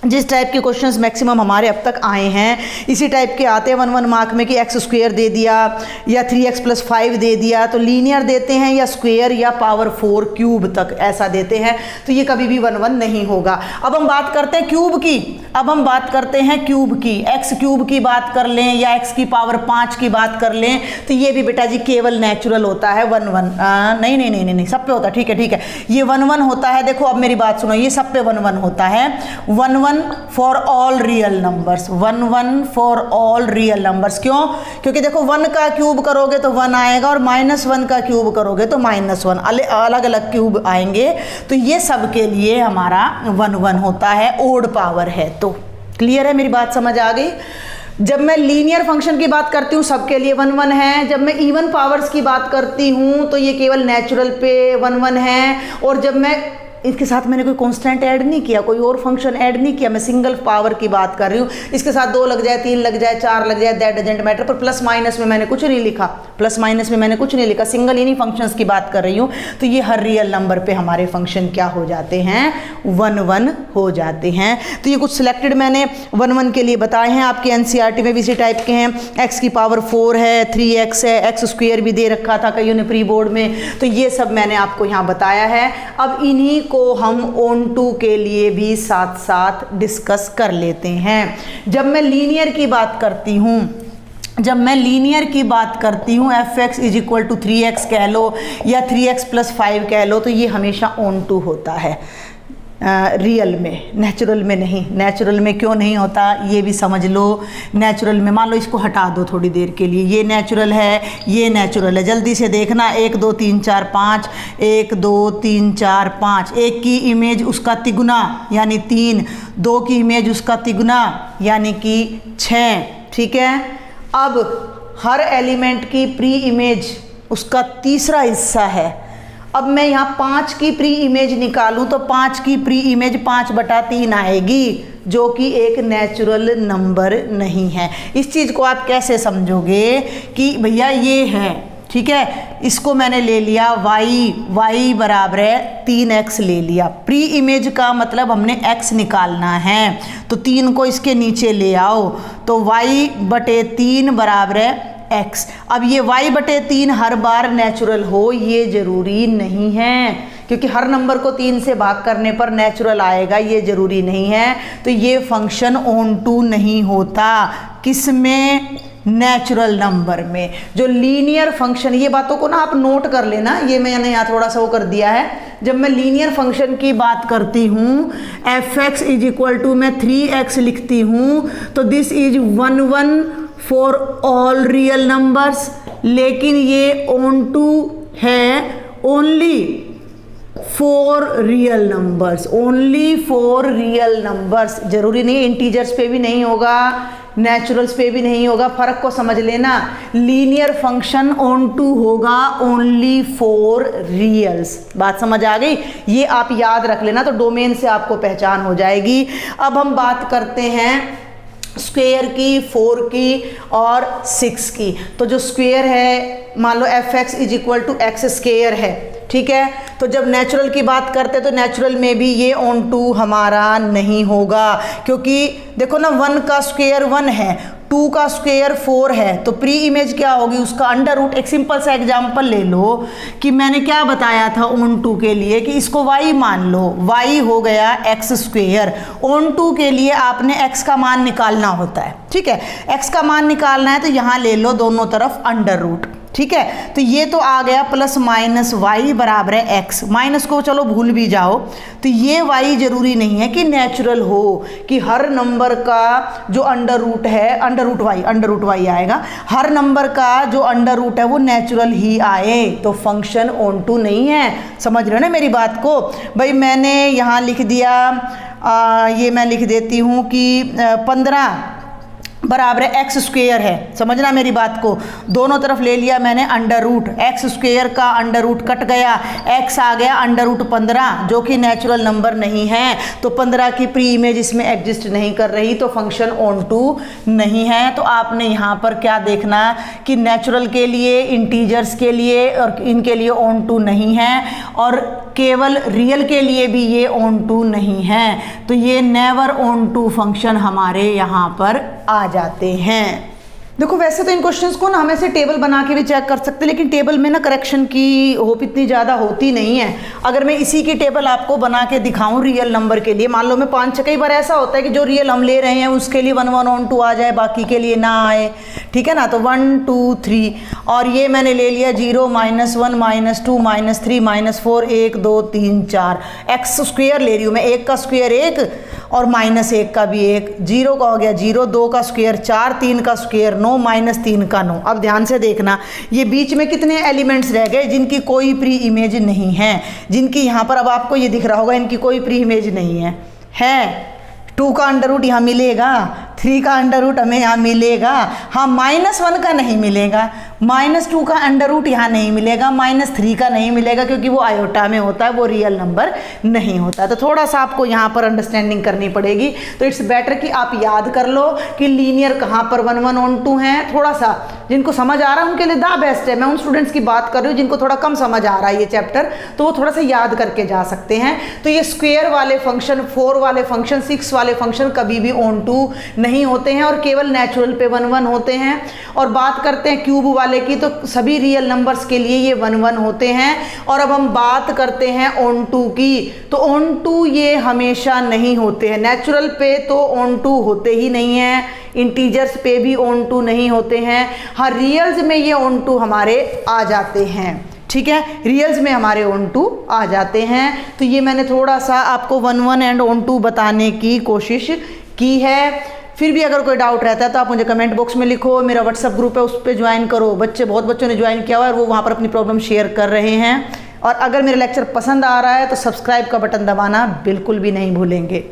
जिस टाइप के क्वेश्चंस मैक्सिमम हमारे अब तक आए हैं इसी टाइप के आते हैं 1 मार्क में कि एक्स स्क्वायर दे दिया या 3x + 5 दे दिया, तो लीनियर देते हैं या स्क्वायर या पावर 4 क्यूब तक ऐसा देते हैं, तो ये कभी भी 1 नहीं होगा। अब हम बात करते हैं क्यूब की, अब हम बात करते हैं क्यूब की, एक्स क्यूब की बात कर लें या एक्स की पावर 5 की बात कर लें, तो ये भी बेटा जी केवल नेचुरल होता है 1 नहीं नहीं नहीं नहीं सब पे होता है, ठीक है ठीक है, ये 1 होता है। देखो अब मेरी बात सुनो, ये सब पे 1 होता है, 1 for all real numbers, 1 for all real numbers. क्यों? क्योंकि देखो 1 का क्यूब करोगे तो 1 आएगा और -1 का क्यूब करोगे तो -1, अलग अलग क्यूब आएंगे, तो ये सब के लिए हमारा 1 होता है, ओड पावर है। तो क्लियर है, मेरी बात समझ आ गई। जब मैं लीनियर फंक्शन की बात करती हूँ सबके लिए 1 है, जब मैं इवन पावर्स की बात करती हूँ तो ये केवल नेचुरल पे 1 है, और जब मैं इसके साथ मैंने कोई कांस्टेंट ऐड नहीं किया, कोई और फंक्शन ऐड नहीं किया, मैं सिंगल पावर की बात कर रही हूँ, इसके साथ 2 लग जाए, 3 लग जाए, 4 लग जाए, दैट डजंट मैटर, पर प्लस माइनस में मैंने कुछ नहीं लिखा, प्लस माइनस में मैंने कुछ नहीं लिखा, सिंगल इन्हीं फंक्शंस की बात कर रही हूँ, तो ये हर रियल नंबर पे हमारे फंक्शन क्या हो जाते हैं, 1 हो जाते हैं। तो ये कुछ सिलेक्टेड मैंने 1 के लिए बताए हैं, आपके एनसीईआरटी में भी इसी टाइप के हैं, एक्स की पावर 4 है, 3x है, एक्स स्क्वायर भी दे रखा था कईयों ने प्री बोर्ड में, तो ये सब मैंने आपको यहाँ बताया है। अब इन्हीं को हम ON2 के लिए भी साथ साथ डिस्कस कर लेते हैं। जब मैं लीनियर की बात करती हूँ, जब मैं लीनियर की बात करती हूँ fx = 3x कह लो या 3x + 5 कह लो, तो ये हमेशा ON2 होता है रियल में, नेचुरल में नहीं। नेचुरल में क्यों नहीं होता ये भी समझ लो। नेचुरल में मान लो इसको हटा दो थोड़ी देर के लिए, ये नेचुरल है, ये नेचुरल है, जल्दी से देखना 1 2 3 4 5, 1 2 3 4 5, एक की इमेज उसका तिगुना यानी 3, 2 की इमेज उसका तिगुना यानी कि 6, ठीक है। अब हर एलिमेंट की प्री इमेज उसका तीसरा हिस्सा है। अब मैं यहाँ 5 की प्री इमेज निकालूं तो 5 की प्री इमेज 5/3 आएगी, जो कि एक नेचुरल नंबर नहीं है। इस चीज़ को आप कैसे समझोगे कि भैया ये है, ठीक है, इसको मैंने ले लिया y बराबर है 3x ले लिया, प्री इमेज का मतलब हमने x निकालना है, तो 3 को इसके नीचे ले आओ, तो y/3 बराबर है x। अब ये y/3 हर बार नेचुरल हो ये ज़रूरी नहीं है, क्योंकि हर नंबर को 3 से भाग करने पर नेचुरल आएगा ये ज़रूरी नहीं है, तो ये फंक्शन ON2 नहीं होता। किस में? नेचुरल नंबर में। जो लीनियर फंक्शन, ये बातों को ना आप नोट कर लेना, ये मैंने यहाँ थोड़ा सा वो कर दिया है। जब मैं लीनियर फंक्शन की बात करती हूँ fx = मैं 3x लिखती हूँ, तो this is 1 for all real numbers, लेकिन ये ON2 है only for real numbers, only for real numbers. जरूरी नहीं इंटीजर्स पे भी नहीं होगा, नेचुरल्स पे भी नहीं होगा, फर्क को समझ लेना। लीनियर फंक्शन ON2 होगा ओनली फॉर रियल्स। बात समझ आ गई? ये आप याद रख लेना, तो डोमेन से आपको पहचान हो जाएगी। अब हम बात करते हैं स्क्वायर की, 4 की और 6 की। तो जो स्क्वायर है, मान लो fx = x² है, ठीक है, तो जब नेचुरल की बात करते तो नेचुरल में भी ये ON2 हमारा नहीं होगा, क्योंकि देखो ना 1 का स्क्वायर 1 है, 2 का स्क्वायर 4 है, तो प्री इमेज क्या होगी उसका √। एक सिंपल सा एग्जांपल ले लो कि मैंने क्या बताया था ON2 के लिए कि इसको y मान लो, y हो गया x²। ON2 के लिए आपने x का मान निकालना होता है, ठीक है, x का मान निकालना है तो यहाँ ले लो दोनों तरफ √, ठीक है। तो ये तो आ गया +-y बराबर है x, माइनस को चलो भूल भी जाओ, तो ये y जरूरी नहीं है कि नेचुरल हो, कि हर नंबर का जो √, है √y आएगा, हर नंबर का जो √, है वो नेचुरल ही आए, तो फंक्शन ON2 नहीं है। समझ रहे हो ना मेरी बात को? भाई मैंने यहाँ लिख दिया, ये मैं लिख देती हूँ कि 15 बराबर है एक्स स्क्वेयर है, समझना मेरी बात को, दोनों तरफ ले लिया मैंने अंडर रूट, एक्स स्क्वेयर का अंडर रूट कट गया, एक्स आ गया अंडर रूट 15 जो कि नेचुरल नंबर नहीं है, तो 15 की प्री इमेज इसमें एग्जिस्ट नहीं कर रही, तो फंक्शन ऑन टू नहीं है। तो आपने यहाँ पर क्या देखना कि नेचुरल के लिए, इंटीजर्स के लिए और इनके लिए ऑन टू नहीं है, और केवल रियल के लिए भी ये ऑन टू नहीं है, तो ये नेवर ऑन टू फंक्शन हमारे यहाँ पर आ जाते हैं। देखो वैसे तो इन क्वेश्चंस को ना हम ऐसे टेबल बना के भी चेक कर सकते हैं, लेकिन टेबल में ना करेक्शन की होप इतनी ज़्यादा होती नहीं है। अगर मैं इसी की टेबल आपको बना के दिखाऊं रियल नंबर के लिए, मान लो मैं 5 कई बार ऐसा होता है कि जो रियल हम ले रहे हैं उसके लिए 1 1 ऑन 2 आ जाए, बाकी के लिए ना आए, ठीक है ना। तो 1 2 3 और ये मैंने ले लिया 0 -1 -2 -3 -4 1 2 3 4, एक्स स्क्वेयर ले रही हूँ मैं, 1 का स्क्वेयर 1 और -1 का भी 1, 0 का हो गया 0, 2 का स्क्वेयर 4, 3 का स्क्वेयर 9 -3 का 9। अब ध्यान से देखना ये बीच में कितने एलिमेंट्स रह गए जिनकी कोई प्री इमेज नहीं है, जिनकी यहाँ पर अब आपको ये दिख रहा होगा इनकी कोई प्री इमेज नहीं है। 2 का अंडर रूट यहाँ मिलेगा, 3 का अंडर रूट हमें यहाँ मिलेगा, हाँ -1 का नहीं मिलेगा, -2 का अंडर रूट यहाँ नहीं मिलेगा, -3 का नहीं मिलेगा क्योंकि वो आयोटा में होता है, वो रियल नंबर नहीं होता। तो थोड़ा सा आपको यहाँ पर अंडरस्टैंडिंग करनी पड़ेगी। तो इट्स बेटर कि आप याद कर लो कि लीनियर कहाँ पर 1 1 ऑन 2 हैं। थोड़ा सा जिनको समझ आ रहा है उनके लिए द बेस्ट है, मैं उन स्टूडेंट्स की बात कर रही हूँ जिनको थोड़ा कम समझ आ रहा है ये चैप्टर, तो वो थोड़ा सा याद करके जा सकते हैं। तो ये स्क्वेयर वाले फंक्शन, 4 वाले फंक्शन, 6 वाले फंक्शन कभी भी ऑन टू नहीं होते हैं और केवल नेचुरल पे 1 1 होते हैं। और बात करते हैं क्यूब वाले की, तो सभी रियल नंबर्स के लिए ये 1 1 होते हैं। और अब हम बात करते हैं ऑन टू की, तो ऑन टू ये हमेशा नहीं होते हैं। नेचुरल पे तो ऑन टू होते ही नहीं हैं, इंटीजर्स पे भी ऑन टू नहीं होते हैं, हाँ रियल्स में ये ऑन टू हमारे आ जाते हैं, ठीक है, रियल्स में हमारे ऑन टू आ जाते हैं। तो ये मैंने थोड़ा सा आपको 1 1 एंड ऑन टू बताने की कोशिश की है। फिर भी अगर कोई डाउट रहता है तो आप मुझे कमेंट बॉक्स में लिखो, मेरा व्हाट्सअप ग्रुप है उस पर ज्वाइन करो, बहुत बच्चों ने ज्वाइन किया हुआ है और वो वहाँ पर अपनी प्रॉब्लम शेयर कर रहे हैं। और अगर मेरा लेक्चर पसंद आ रहा है तो सब्सक्राइब का बटन दबाना बिल्कुल भी नहीं भूलेंगे।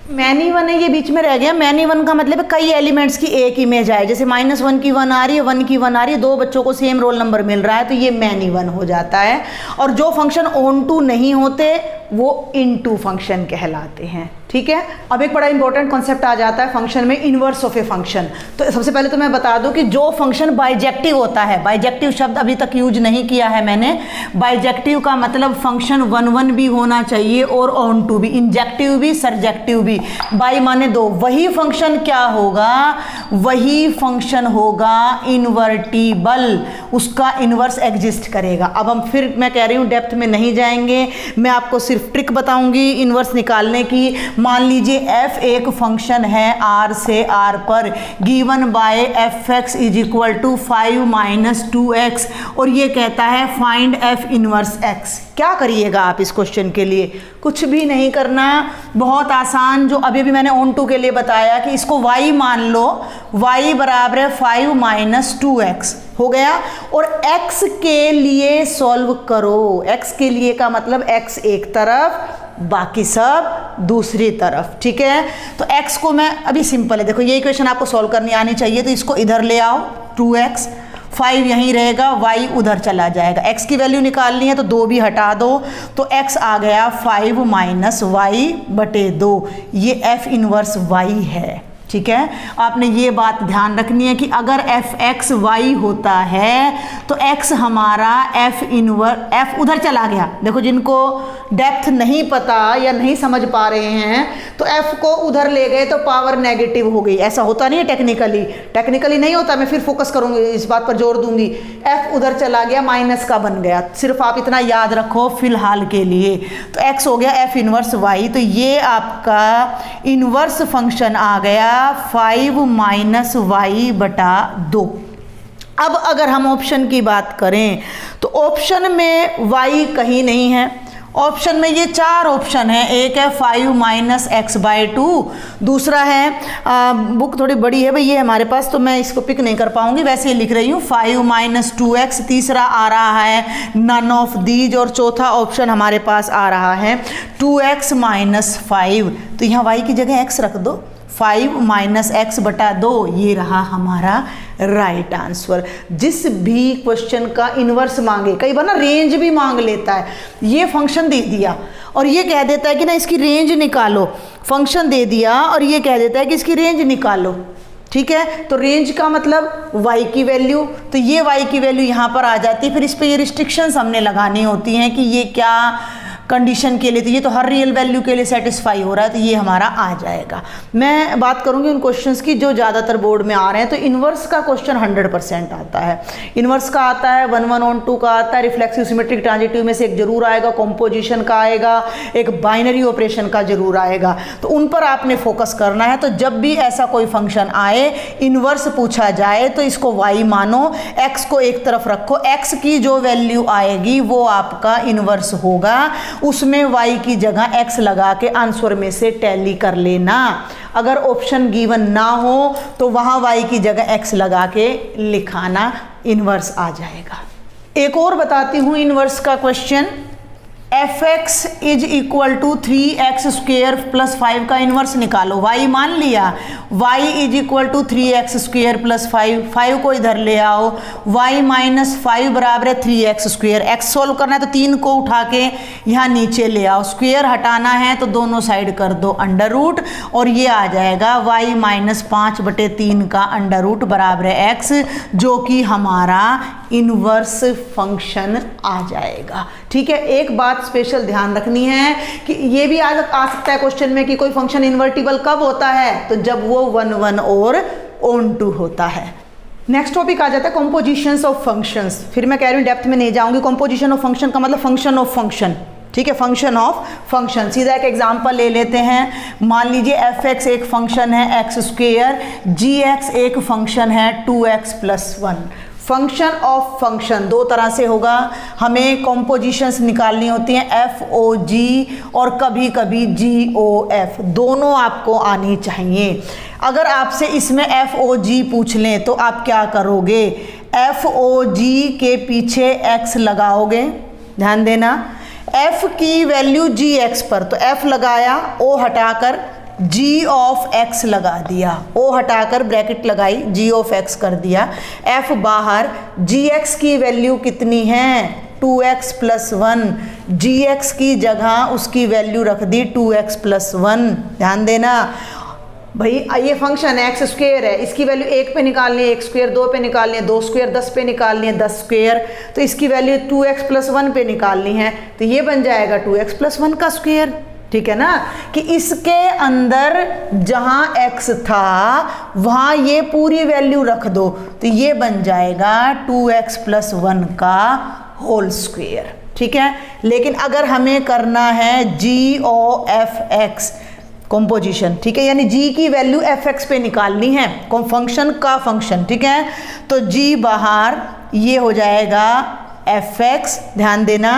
मैनी 1 है, ये बीच में रह गया। मैनी 1 का मतलब है कई एलिमेंट्स की एक इमेज आए, जैसे -1 की 1 आ रही है, 1 की 1 आ रही है, 2 बच्चों को सेम रोल नंबर मिल रहा है, तो ये मैनी 1 हो जाता है। और जो फंक्शन ऑन टू नहीं होते वो इनटू फंक्शन कहलाते हैं, ठीक है। अब एक बड़ा इंपॉर्टेंट कॉन्सेप्ट आ जाता है फंक्शन में, इनवर्स ऑफ ए फंक्शन। तो सबसे पहले तो मैं बता दूं कि जो फंक्शन बाइजेक्टिव होता है, बाइजेक्टिव शब्द अभी तक यूज नहीं किया है मैंने, बाइजेक्टिव का मतलब फंक्शन 1 1 भी होना चाहिए और ऑन टू भी, इंजेक्टिव भी सरजेक्टिव भी। बाई माने 2, वही फंक्शन क्या होगा, वही फंक्शन होगा इन्वर्टिबल, उसका इनवर्स एग्जिस्ट करेगा। अब हम फिर मैं कह रही हूँ डेप्थ में नहीं जाएंगे, मैं आपको सिर्फ ट्रिक बताऊंगी इनवर्स निकालने की। मान लीजिए f एक फंक्शन है r से r पर, given by fx is equal to 5 - 2x, और ये कहता है फाइंड f इनवर्स x। क्या करिएगा आप इस क्वेश्चन के लिए? कुछ भी नहीं करना, बहुत आसान। जो अभी मैंने ऑन टू के लिए बताया कि इसको y मान लो, y बराबर है 5 - 2x हो गया, और x के लिए सॉल्व करो। x के लिए का मतलब x एक तरफ, बाकी सब दूसरी तरफ, ठीक है। तो x को मैं अभी सिंपल है, देखो ये इक्वेशन आपको सॉल्व करनी आनी चाहिए, तो इसको इधर ले आओ, 2x, 5 यहीं रहेगा, y उधर चला जाएगा। x की वैल्यू निकालनी है तो 2 भी हटा दो, तो x आ गया 5 - y/2, ये f इनवर्स y है, ठीक है। आपने ये बात ध्यान रखनी है कि अगर f(x) y होता है तो x हमारा f उधर चला गया। देखो जिनको डेप्थ नहीं पता या नहीं समझ पा रहे हैं तो f को उधर ले गए तो पावर नेगेटिव हो गई, ऐसा होता नहीं है टेक्निकली नहीं होता, मैं फिर फोकस करूंगी, इस बात पर जोर दूंगी। f उधर चला गया, माइनस का बन गया, सिर्फ आप इतना याद रखो फिलहाल के लिए। तो x हो गया f इनवर्स y, तो ये आपका इनवर्स फंक्शन आ गया 5 - y/2। अब अगर हम ऑप्शन की बात करें तो ऑप्शन में y कहीं नहीं है, ऑप्शन में ये 4 ऑप्शन है, एक है 5 - x/2, दूसरा है बुक थोड़ी बड़ी है भाई ये हमारे पास, तो मैं इसको पिक नहीं कर पाऊंगी, वैसे ही लिख रही हूँ 5 - 2x, तीसरा आ रहा है नन ऑफ दीज, और चौथा ऑप्शन हमारे पास आ रहा है 2x - 5। तो यहाँ y की जगह x रख दो, 5 माइनस एक्स बटा 2, ये रहा हमारा राइट आंसर। जिस भी क्वेश्चन का इन्वर्स मांगे, कई बार ना रेंज भी मांग लेता है, ये फंक्शन दे दिया और ये कह देता है कि ना इसकी रेंज निकालो, फंक्शन दे दिया और ये कह देता है कि इसकी रेंज निकालो, ठीक है। तो रेंज का मतलब y की वैल्यू, तो ये y की वैल्यू यहाँ पर आ जाती है, फिर इस पर ये रिस्ट्रिक्शंस हमने लगानी होती हैं कि ये क्या कंडीशन के लिए, तो ये तो हर रियल वैल्यू के लिए सेटिस्फाई हो रहा है, तो ये हमारा आ जाएगा। मैं बात करूंगी उन क्वेश्चंस की जो ज़्यादातर बोर्ड में आ रहे हैं। तो इन्वर्स का क्वेश्चन 100% आता है, इन्वर्स का आता है, 1 1 on 2 का आता है, रिफ्लेक्सिव सिमेट्रिक ट्रांजिटिव में से एक जरूर आएगा, कॉम्पोजिशन का आएगा, एक बाइनरी ऑपरेशन का जरूर आएगा, तो उन पर आपने फोकस करना है। तो जब भी ऐसा कोई फंक्शन आए, इन्वर्स पूछा जाए, तो इसको y मानो, x को एक तरफ रखो, x की जो वैल्यू आएगी वो आपका इन्वर्स होगा, उसमें y की जगह x लगा के आंसर में से टैली कर लेना। अगर ऑप्शन गिवन ना हो तो वहां y की जगह x लगा के लिखाना, इन्वर्स आ जाएगा। एक और बताती हूं इन्वर्स का question, fx is equal to 3x square plus 5 का इन्वर्स निकालो। y मान लिया, y is equal to 3x square plus 5, 5 को इधर ले आओ, y माइनस 5 बराबर है 3x स्क्वेयर, x सोल्व करना है तो 3 को उठा के यहाँ नीचे ले आओ, स्क्वेयर हटाना है तो दोनों साइड कर दो अंडर रूट, और ये आ जाएगा y माइनस 5/3 का अंडर रूट बराबर है x, जो कि हमारा इन्वर्स फंक्शन आ जाएगा, ठीक है। एक बात स्पेशल ध्यान रखनी है कि ये भी आ सकता है क्वेश्चन में कि कोई फंक्शन इन्वर्टिबल कब होता है, तो जब वो 1 1 और ऑन 2 होता है। नेक्स्ट टॉपिक आ जाता है कॉम्पोजिशंस ऑफ फंक्शंस। फिर मैं कह रही हूँ डेप्थ में नहीं जाऊंगी, कॉम्पोजिशन ऑफ फंक्शन का मतलब फंक्शन ऑफ फंक्शन, ठीक है, फंक्शन ऑफ फंक्शन। सीधा एक एग्जांपल ले लेते हैं, मान लीजिए fx एक फंक्शन है x स्क्वेयर, gx एक फंक्शन है 2x plus 1। Function of function दो तरह से होगा, हमें कॉम्पोजिशंस निकालनी होती हैं FOG और कभी कभी GOF, दोनों आपको आनी चाहिए। अगर आपसे इसमें FOG पूछ लें तो आप क्या करोगे, FOG के पीछे x लगाओगे, ध्यान देना, f की वैल्यू gx पर, तो f लगाया, o हटाकर g ऑफ x लगा दिया, o हटाकर ब्रैकेट लगाई, g ऑफ x कर दिया, f बाहर, gx की वैल्यू कितनी है 2x प्लस 1, gx की जगह उसकी वैल्यू रख दी 2x प्लस 1। ध्यान देना भाई, ये फंक्शन है एक्स स्क्वेयर है, इसकी वैल्यू 1 पे निकालनी है, 1 स्क्वेयर 2 पे निकालनी है, 2 स्क्वेयर 10 पे निकालनी है, 10 स्क्वेयर, तो इसकी वैल्यू 2x प्लस 1 पे निकालनी है, तो ये बन जाएगा 2x प्लस 1 का स्क्वेयर, ठीक है ना। कि इसके अंदर जहां x था वहां ये पूरी वैल्यू रख दो, तो ये बन जाएगा 2x प्लस 1 का होल स्क्वेयर, ठीक है। लेकिन अगर हमें करना है GOFX कॉम्पोजिशन, ठीक है, यानी g की वैल्यू fx पे निकालनी है, फंक्शन का फंक्शन, ठीक है, तो g बाहर ये हो जाएगा fx, ध्यान देना,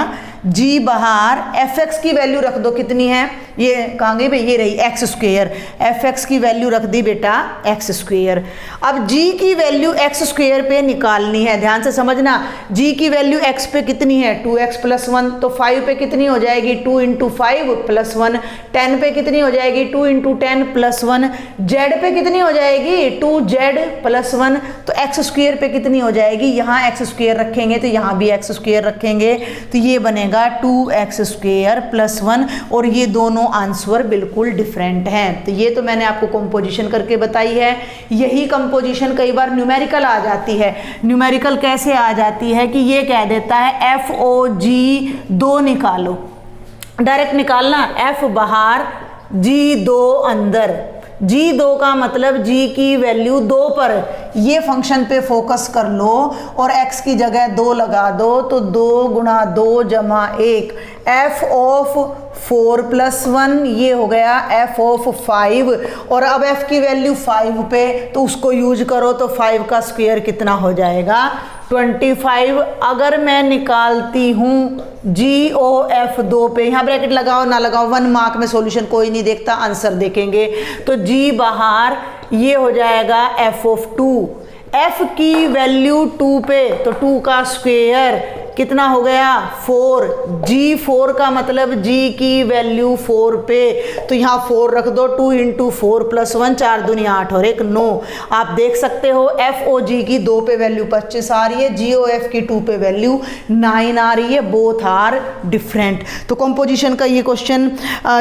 g बाहर, fx की वैल्यू रख दो, कितनी है, ये कहाँ गई भाई, ये रही x स्क्वेयर, fx की वैल्यू रख दी बेटा x स्क्वेयर। अब g की वैल्यू x स्क्वेयर पे निकालनी है, ध्यान से समझना, g की वैल्यू x पे कितनी है 2x प्लस 1, तो 5 पे कितनी हो जाएगी 2 इंटू 5 प्लस 1, 10 पे कितनी हो जाएगी 2 इंटू 10 प्लस 1, z पे कितनी हो जाएगी 2z प्लस 1, तो x स्क्वेयर पे कितनी हो जाएगी, यहाँ x स्क्वेयर रखेंगे तो यहाँ भी x स्क्वेयर रखेंगे, तो ये बनेगा 2x स्क्वेयर प्लस 1, और ये दोनों आंसर बिल्कुल डिफरेंट हैं। तो ये तो मैंने आपको कंपोजिशन करके बताई है। यही कंपोजिशन कई बार न्यूमेरिकल आ जाती है। न्यूमेरिकल कैसे आ जाती है कि ये कह देता है FOG 2 निकालो, डायरेक्ट निकालना, F बाहर G2 अंदर, G2 का मतलब G की वैल्यू 2 पर, ये फंक्शन पे फोकस कर लो और x की जगह 2 लगा दो, तो 2 गुणा 2 जमा 1, f ऑफ 4 प्लस 1, ये हो गया f ऑफ 5, और अब f की वैल्यू 5 पे, तो उसको यूज करो, तो 5 का स्क्वायर कितना हो जाएगा 25। अगर मैं निकालती हूँ GOF 2 पे, यहाँ ब्रैकेट लगाओ ना लगाओ, 1 मार्क में सॉल्यूशन कोई नहीं देखता, आंसर देखेंगे, तो G बाहर ये हो जाएगा f ऑफ 2, f की वैल्यू 2 पे, तो 2 का स्क्वायर कितना हो गया 4, G4 का मतलब G की वैल्यू 4 पे, तो यहाँ 4 रख दो, 2 × 4 + 1 4 दूनी 8 और 1 9। आप देख सकते हो FOG की 2 पे वैल्यू 25 आ रही है, GOF की 2 पे वैल्यू 9 आ रही है, बोथ आर डिफरेंट। तो कंपोजिशन का ये क्वेश्चन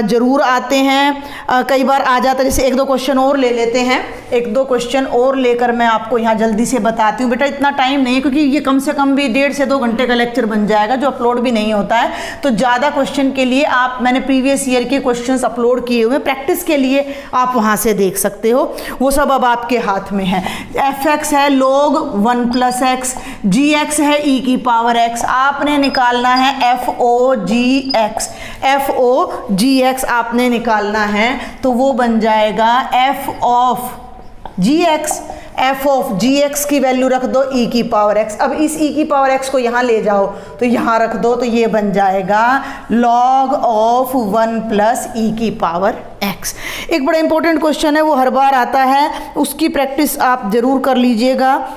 जरूर आते हैं, कई बार आ जाता है। जैसे 1-2 क्वेश्चन और ले लेते हैं, 1-2 क्वेश्चन और लेकर मैं आपको यहाँ जल्दी से बताती हूँ। बेटा इतना टाइम नहीं है, क्योंकि ये कम से कम भी 1.5 से 2 घंटे का लेक्चर बन जाएगा, जो अपलोड भी नहीं होता है। तो ज़्यादा क्वेश्चन के लिए मैंने प्रीवियस ईयर के क्वेश्चंस अपलोड किए हुए, प्रैक्टिस के लिए आप वहाँ से देख सकते हो, वो सब अब आपके हाथ में है। fx है log 1 + x, gx है e⁻x, आपने निकालना है FOGX, FOGX आपने निकालना है, तो वो बन जाएगा f(gx) की वैल्यू रख दो e⁻x। अब इस e⁻x को यहाँ ले जाओ, तो यहाँ रख दो, तो ये बन जाएगा log of 1 + e⁻x। एक बड़ा इंपॉर्टेंट क्वेश्चन है, वो हर बार आता है, उसकी प्रैक्टिस आप जरूर कर लीजिएगा।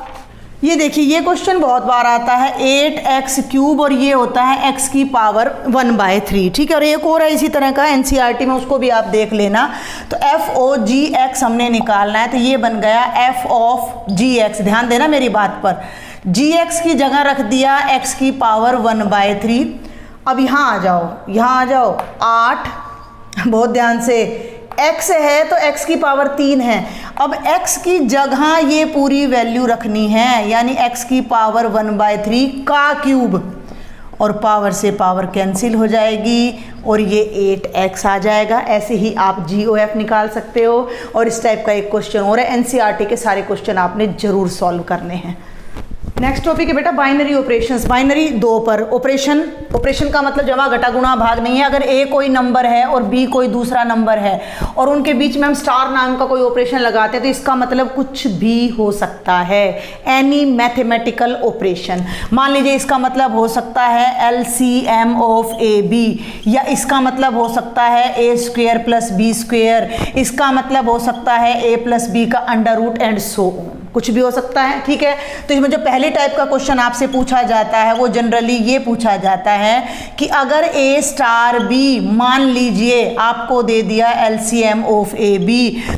ये देखिए, ये क्वेश्चन बहुत बार आता है, 8x³ और ये होता है x⁻1/3, ठीक है। और एक और है इसी तरह का NCERT में, उसको भी आप देख लेना। तो FOGX हमने निकालना है, तो ये बन गया f(gx), ध्यान देना मेरी बात पर, gx की जगह रख दिया x⁻1/3। अब यहाँ आ जाओ 8, बहुत ध्यान से, x है तो x⁻3 है। अब x की जगह ये पूरी वैल्यू रखनी है, यानी x⁻1/3 का क्यूब, और पावर से पावर कैंसिल हो जाएगी और ये 8x आ जाएगा। ऐसे ही आप GOF निकाल सकते हो। और इस टाइप का एक क्वेश्चन और है, NCERT के सारे क्वेश्चन आपने जरूर सॉल्व करने हैं। नेक्स्ट टॉपिक है बेटा बाइनरी ऑपरेशंस। बाइनरी 2 पर ऑपरेशन का मतलब जमा घटा गुणा भाग नहीं है। अगर A कोई नंबर है और B कोई दूसरा नंबर है और उनके बीच में हम स्टार नाम का कोई ऑपरेशन लगाते हैं, तो इसका मतलब कुछ भी हो सकता है, एनी मैथमेटिकल ऑपरेशन। मान लीजिए इसका मतलब हो सकता है LCM of AB, या इसका मतलब हो सकता है A² + B², इसका मतलब हो सकता है A + B का under root and so on, कुछ भी हो सकता है, ठीक है। तो इसमें जो पहले टाइप का क्वेश्चन आपसे पूछा जाता है वो जनरली ये पूछा जाता है कि अगर A*B मान लीजिए आपको दे दिया LCM of AB,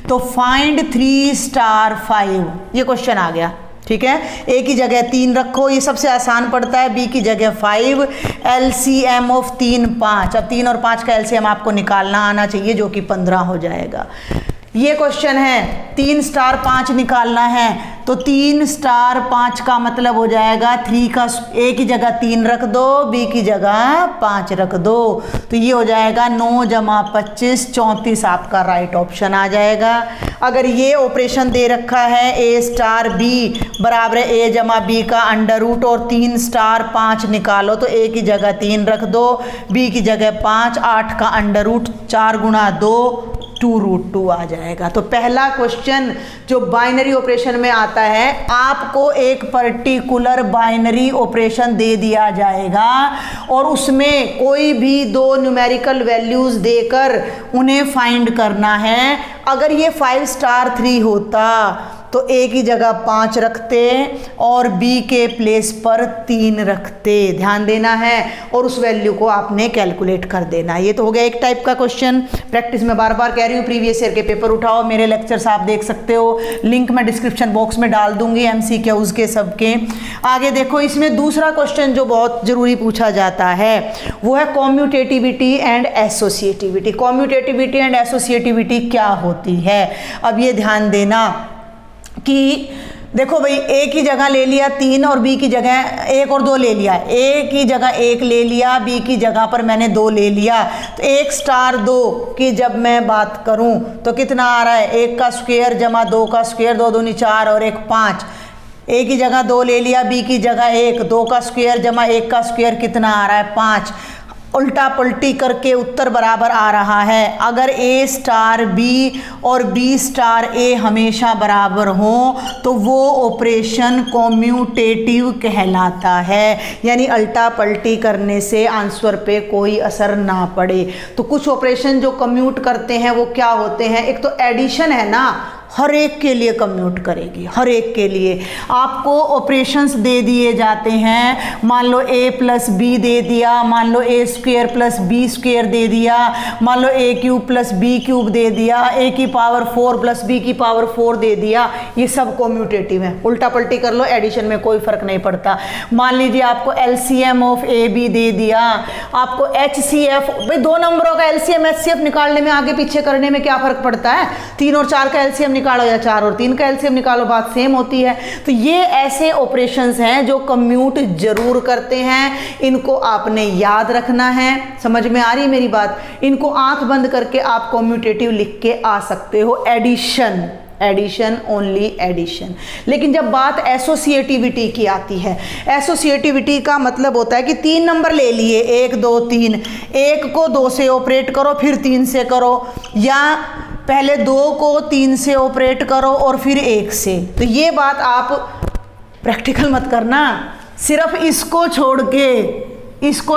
तो फाइंड 3*5, ये क्वेश्चन आ गया, ठीक है। A की जगह 3 रखो, ये सबसे आसान पड़ता है, B की जगह 5, LCM of 3 5। अब 3 और 5 का LCM आपको निकालना आना चाहिए, जो कि 15 हो जाएगा। ये क्वेश्चन है 3*5 निकालना है, तो 3*5 का मतलब हो जाएगा 3 का A की जगह 3 रख दो, B की जगह 5 रख दो, तो ये हो जाएगा 9 + 25 34 आपका राइट ऑप्शन आ जाएगा। अगर ये ऑपरेशन दे रखा है A*B बराबर A + B का अंडर रूट और 3*5 निकालो, तो A की जगह 3 रख दो, B की जगह 5, 8 का अंडर रूट 4 × 2 2√2 आ जाएगा। तो पहला क्वेश्चन जो बाइनरी ऑपरेशन में आता है, आपको एक पर्टिकुलर बाइनरी ऑपरेशन दे दिया जाएगा और उसमें कोई भी 2 न्यूमेरिकल वैल्यूज देकर उन्हें फाइंड करना है। अगर ये 5*3 होता तो A की जगह 5 रखते और B के प्लेस पर 3 रखते, ध्यान देना है, और उस वैल्यू को आपने कैलकुलेट कर देना। ये तो हो गया एक टाइप का क्वेश्चन। प्रैक्टिस में बार बार कह रही हूँ, प्रीवियस ईयर के पेपर उठाओ, मेरे लेक्चर्स आप देख सकते हो, लिंक मैं डिस्क्रिप्शन बॉक्स में डाल दूंगी MCQs के सबके। आगे देखो, इसमें दूसरा क्वेश्चन जो बहुत जरूरी पूछा जाता है वो है कॉम्यूटेटिविटी एंड एसोसिएटिविटी। कॉम्यूटेटिविटी एंड एसोसिएटिविटी क्या होती है? अब ये ध्यान देना कि देखो भाई, A की जगह ले लिया 3 और B की जगह 1 और 2 ले लिया, A की जगह 1 ले लिया, B की जगह पर मैंने 2 ले लिया, तो 1*2 की जब मैं बात करूं तो कितना आ रहा है, 1 का स्क्वायर जमा 2 का स्क्वायर, 2 दूनी 4 और 1 5। A की जगह 2 ले लिया, B की जगह 1, 2 का स्क्वायर जमा 1 का स्क्वायर कितना आ रहा है 5। उल्टा पलटी करके उत्तर बराबर आ रहा है। अगर A*B और B*A हमेशा बराबर हो तो वो ऑपरेशन कॉम्यूटेटिव कहलाता है, यानी उल्टा पलटी करने से आंसर पे कोई असर ना पड़े। तो कुछ ऑपरेशन जो कम्यूट करते हैं वो क्या होते हैं, एक तो एडिशन है ना, हर एक के लिए कम्यूट करेगी, हर एक के लिए। आपको ऑपरेशंस दे दिए जाते हैं, मान लो a प्लस बी दे दिया, मान लो a square plus B square दे दिया, मान लो a cube plus B cube दे दिया, a की पावर 4 प्लस b की पावर 4 दे दिया, ये सब कम्यूटेटिव है। उल्टा पलटी कर लो, एडिशन में कोई फर्क नहीं पड़ता। मान लीजिए आपको LCM ऑफ ए बी दे दिया, आपको HCF, भाई दो नंबरों का LCM HCF निकालने में आगे पीछे करने में क्या फर्क पड़ता है, 3 और 4 का LCM निकालो या 4 और 3 का LCM निकालो, बात सेम होती है। तो ये ऐसे ऑपरेशंस हैं जो कम्यूट जरूर करते हैं, इनको आपने याद रखना है। समझ में आ रही है मेरी बात? इनको आंख बंद करके आप कम्यूटेटिव लिख के आ सकते हो। Addition, addition, only addition. लेकिन जब बात एसोसिएटिविटी की आती है, एसोसिएटिविटी का मतलब होता है कि 3 नंबर ले लिए, 1 2 3, 1 को 2 से ऑपरेट करो फिर 3 से करो, या पहले 2 को 3 से ऑपरेट करो और फिर 1 से। तो ये बात आप प्रैक्टिकल मत करना, सिर्फ इसको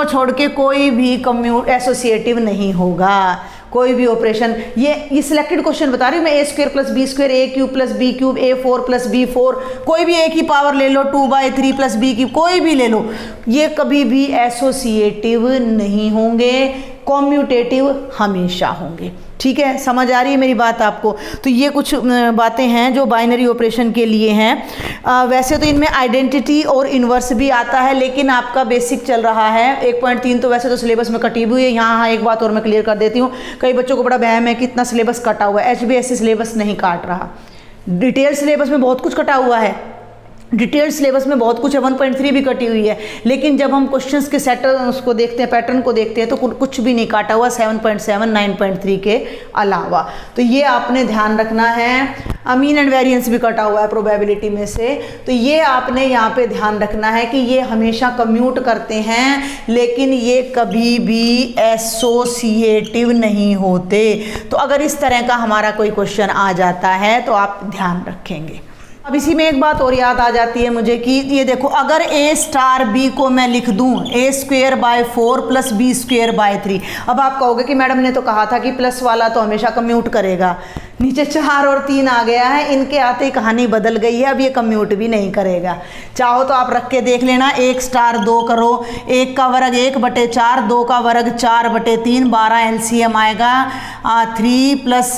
छोड़ के कोई भी कम्यूट एसोसिएटिव नहीं होगा, कोई भी ऑपरेशन। ये सिलेक्टेड क्वेश्चन बता रही हूँ मैं, a square plus B square, a cube plus B cube, a4 plus b4, कोई भी a की पावर ले लो, 2/3 प्लस b क्यूब, कोई भी ले लो, ये कभी भी एसोसिएटिव नहीं होंगे, कम्यूटेटिव हमेशा होंगे। ठीक है, समझ आ रही है मेरी बात आपको? तो ये कुछ बातें हैं जो बाइनरी ऑपरेशन के लिए हैं। वैसे तो इनमें आइडेंटिटी और इन्वर्स भी आता है, लेकिन आपका बेसिक चल रहा है 1.3, तो वैसे तो सिलेबस में कटी हुई है। यहाँ एक बात और मैं क्लियर कर देती हूँ, कई बच्चों को बड़ा वहम है कि इतना सिलेबस कटा हुआ है। HBSC सिलेबस नहीं काट रहा, डिटेल सिलेबस में बहुत कुछ कटा हुआ है, डिटेल सिलेबस में बहुत कुछ है, 1.3 भी कटी हुई है, लेकिन जब हम क्वेश्चंस के सेट उसको देखते हैं, पैटर्न को देखते हैं, तो कुछ भी नहीं काटा हुआ 7.7, 9.3 के अलावा। तो ये आपने ध्यान रखना है। मीन एंड वेरिएंस भी कटा हुआ है प्रोबेबिलिटी में से, तो ये आपने यहाँ पे ध्यान रखना है कि ये हमेशा कम्यूट करते हैं, लेकिन ये कभी भी एसोसिएटिव नहीं होते। तो अगर इस तरह का हमारा कोई क्वेश्चन आ जाता है तो आप ध्यान रखेंगे। अब इसी में एक बात और याद आ जाती है मुझे कि ये देखो, अगर a स्टार b को मैं लिख दूं a square by 4 plus b square by 3। अब आप कहोगे कि मैडम ने तो कहा था कि प्लस वाला तो हमेशा कम्यूट करेगा, नीचे 4 और 3 आ गया है, इनके आते ही कहानी बदल गई है, अब ये कम्यूट भी नहीं करेगा। चाहो तो आप रख के देख लेना, 1 स्टार 2 करो, 1 का वर्ग 1/4, 2 का वर्ग 4/3, 12 LCM आएगा, 3 प्लस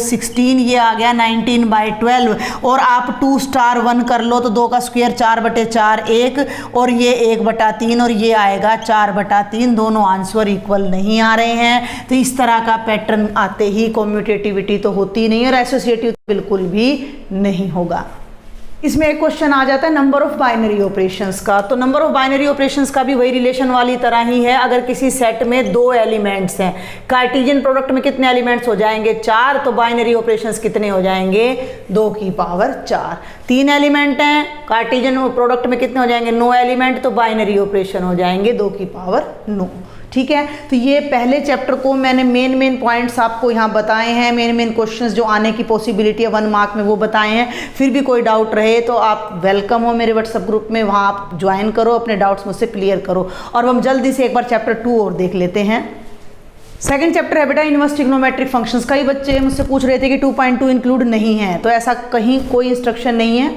16 ये आ गया 19/12, और आप 2 स्टार 1 कर लो तो 2 का स्क्वायर 4/4 1, और ये 1/3 और ये आएगा 4/3, दोनों आंसर इक्वल नहीं आ रहे हैं। तो इस तरह का पैटर्न आते ही कम्यूटेटिविटी तो होती नहीं और एसोसिएटिव बिल्कुल भी नहीं होगा। इसमें एक क्वेश्चन आ जाता है नंबर ऑफ बाइनरी ऑपरेशंस का। तो नंबर ऑफ बाइनरी ऑपरेशंस का भी वही रिलेशन वाली तरह ही है। अगर किसी सेट में 2 एलिमेंट्स हैं, कार्टेशियन प्रोडक्ट में कितने एलिमेंट्स हो जाएंगे? 4, तो बाइनरी ऑपरेशंस कितने हो जाएंगे? 2 की पावर 4। 3 एलिमेंट हैं, कार्टेशियन प्रोडक्ट में कितने हो जाएंगे? 9 एलिमेंट, तो बाइनरी ऑपरेशन हो जाएंगे 2 की पावर 9। ठीक है, तो ये पहले चैप्टर को मैंने मेन पॉइंट्स आपको यहाँ बताए हैं, मेन क्वेश्चंस जो आने की पॉसिबिलिटी है 1 मार्क में वो बताए हैं। फिर भी कोई डाउट रहे तो आप वेलकम हो मेरे व्हाट्सएप ग्रुप में, वहाँ आप ज्वाइन करो, अपने डाउट्स मुझसे क्लियर करो। और हम जल्दी से एक बार चैप्टर 2 और देख लेते हैं। सेकंड चैप्टर है बेटा इनवर्स ट्रिग्नोमेट्रिक फंक्शंस। कई बच्चे मुझसे पूछ रहे थे कि 2.2 इंक्लूड नहीं है, तो ऐसा कहीं कोई इंस्ट्रक्शन नहीं है।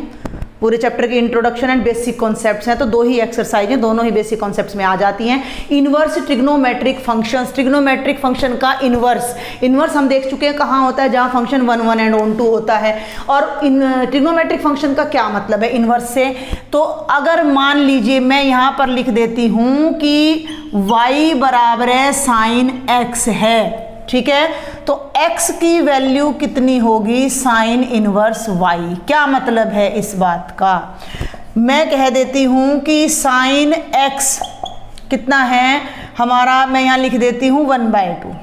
पूरे चैप्टर के इंट्रोडक्शन एंड बेसिक कॉन्सेप्ट्स हैं, तो 2 ही एक्सरसाइज हैं, दोनों ही बेसिक कॉन्सेप्ट्स में आ जाती हैं। Inverse trigonometric functions, trigonometric function का इनवर्स हम देख चुके हैं कहाँ होता है, जहाँ फंक्शन 1 1 एंड 1 2 होता है। और ट्रिग्नोमेट्रिक फंक्शन का क्या मतलब है इनवर्स से? तो अगर मान लीजिए मैं यहाँ पर लिख देती हूँ कि y बराबर है साइन x है, ठीक है, तो x की वैल्यू कितनी होगी? Sine inverse y। क्या मतलब है इस बात का? मैं कह देती हूं कि साइन x कितना है हमारा, मैं यहाँ लिख देती हूँ 1/2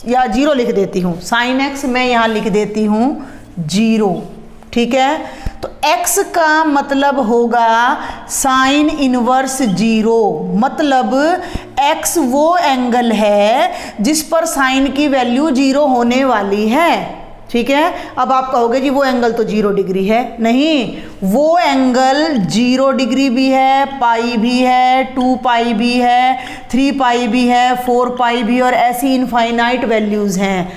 या 0 लिख देती हूँ। साइन x मैं यहाँ लिख देती हूँ 0, ठीक है। तो x का मतलब होगा साइन इनवर्स 0, मतलब x वो एंगल है जिस पर साइन की वैल्यू 0 होने वाली है, ठीक है। अब आप कहोगे जी वो एंगल तो 0 डिग्री है, नहीं, वो एंगल 0 डिग्री भी है, पाई भी है, 2 पाई भी है, 3 पाई भी है, 4 पाई भी, और ऐसी इनफाइनाइट वैल्यूज़ हैं।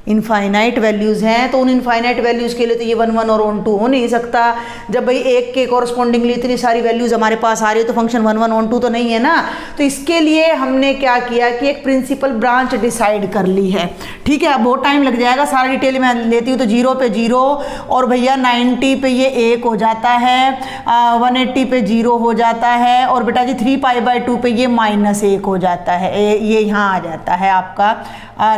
इनफाइनाइट वैल्यूज़ हैं, तो उन इनफाइनाइट वैल्यूज़ के लिए तो ये 1 1 और 1 2 हो नहीं सकता। जब भाई 1 के कॉरस्पॉन्डिंगली इतनी सारी वैल्यूज़ हमारे पास आ रही है तो फंक्शन 1 1 1 2 तो नहीं है ना। तो इसके लिए हमने क्या किया कि एक प्रिंसिपल ब्रांच डिसाइड कर ली है। ठीक है, अब बहुत टाइम लग जाएगा, सारा डिटेल में लेती हूँ। तो 0 पे 0 और भैया 90 पे ये 1 हो जाता है, 180 पे 0 हो जाता है, और बेटा जी 3π/2 पे ये -1 हो जाता है। ये यहाँ आ जाता है आपका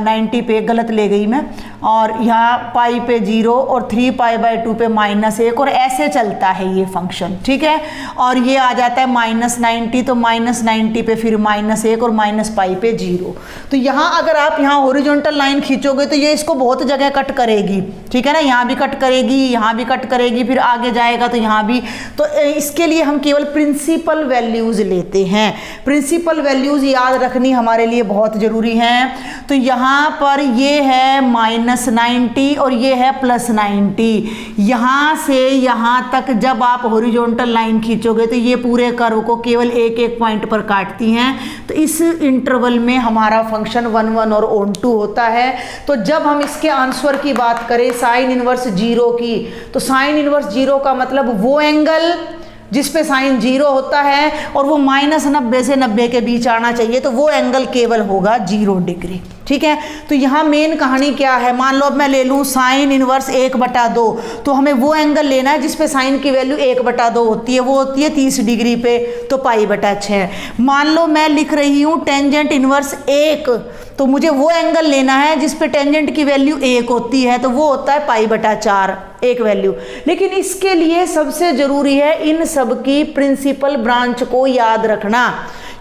90 पे, गलत ले गई मैं, और यहाँ पाई पे 0 और 3π/2 पे -1, और ऐसे चलता है ये फंक्शन। ठीक है, और ये आ जाता है -90, तो -90 पे फिर -1 और -π पे 0। तो यहाँ अगर आप यहाँ हॉरिजॉन्टल लाइन खींचोगे तो ये इसको बहुत जगह कट करेगी। ठीक है ना, यहाँ भी कट करेगी, यहाँ भी कट करेगी, फिर आगे जाएगा तो यहाँ भी। तो इसके लिए हम केवल प्रिंसिपल वैल्यूज़ लेते हैं। प्रिंसिपल वैल्यूज़ याद रखनी हमारे लिए बहुत ज़रूरी है। तो यहाँ पर ये है -90 और ये है +90। यहाँ से यहाँ तक जब आप हॉरिजॉन्टल लाइन खींचोगे तो ये पूरे कर्व को केवल एक एक पॉइंट पर काटती हैं। तो इस इंटरवल में हमारा फंक्शन 1 1 और 1 2 होता है। तो जब हम इसके आंसर की बात करें साइन इनवर्स 0 की, तो साइन इनवर्स 0 का मतलब वो एंगल जिस पे साइन 0 होता है और वो -90 से 90 के बीच आना चाहिए, तो वो एंगल केवल होगा 0 डिग्री। ठीक है, तो यहाँ मेन कहानी क्या है, मान लो अब मैं ले लूँ साइन इनवर्स 1/2, तो हमें वो एंगल लेना है जिसपे साइन की वैल्यू 1/2 होती है, वो होती है 30 डिग्री पे, तो π/6। मान लो मैं लिख रही हूँ टेंजेंट इनवर्स 1, तो मुझे वो एंगल लेना है जिसपे टेंजेंट की वैल्यू 1 होती है, तो वो होता है π/4 एक वैल्यू। लेकिन इसके लिए सबसे ज़रूरी है इन सब की प्रिंसिपल ब्रांच को याद रखना,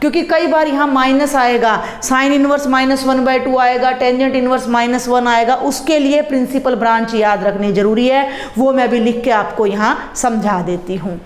क्योंकि कई बार यहाँ माइनस आएगा, साइन इनवर्स -1/2 आएगा, टेंजेंट इनवर्स -1 आएगा, उसके लिए प्रिंसिपल ब्रांच याद रखनी जरूरी है। वो मैं भी लिख के आपको यहाँ समझा देती हूँ।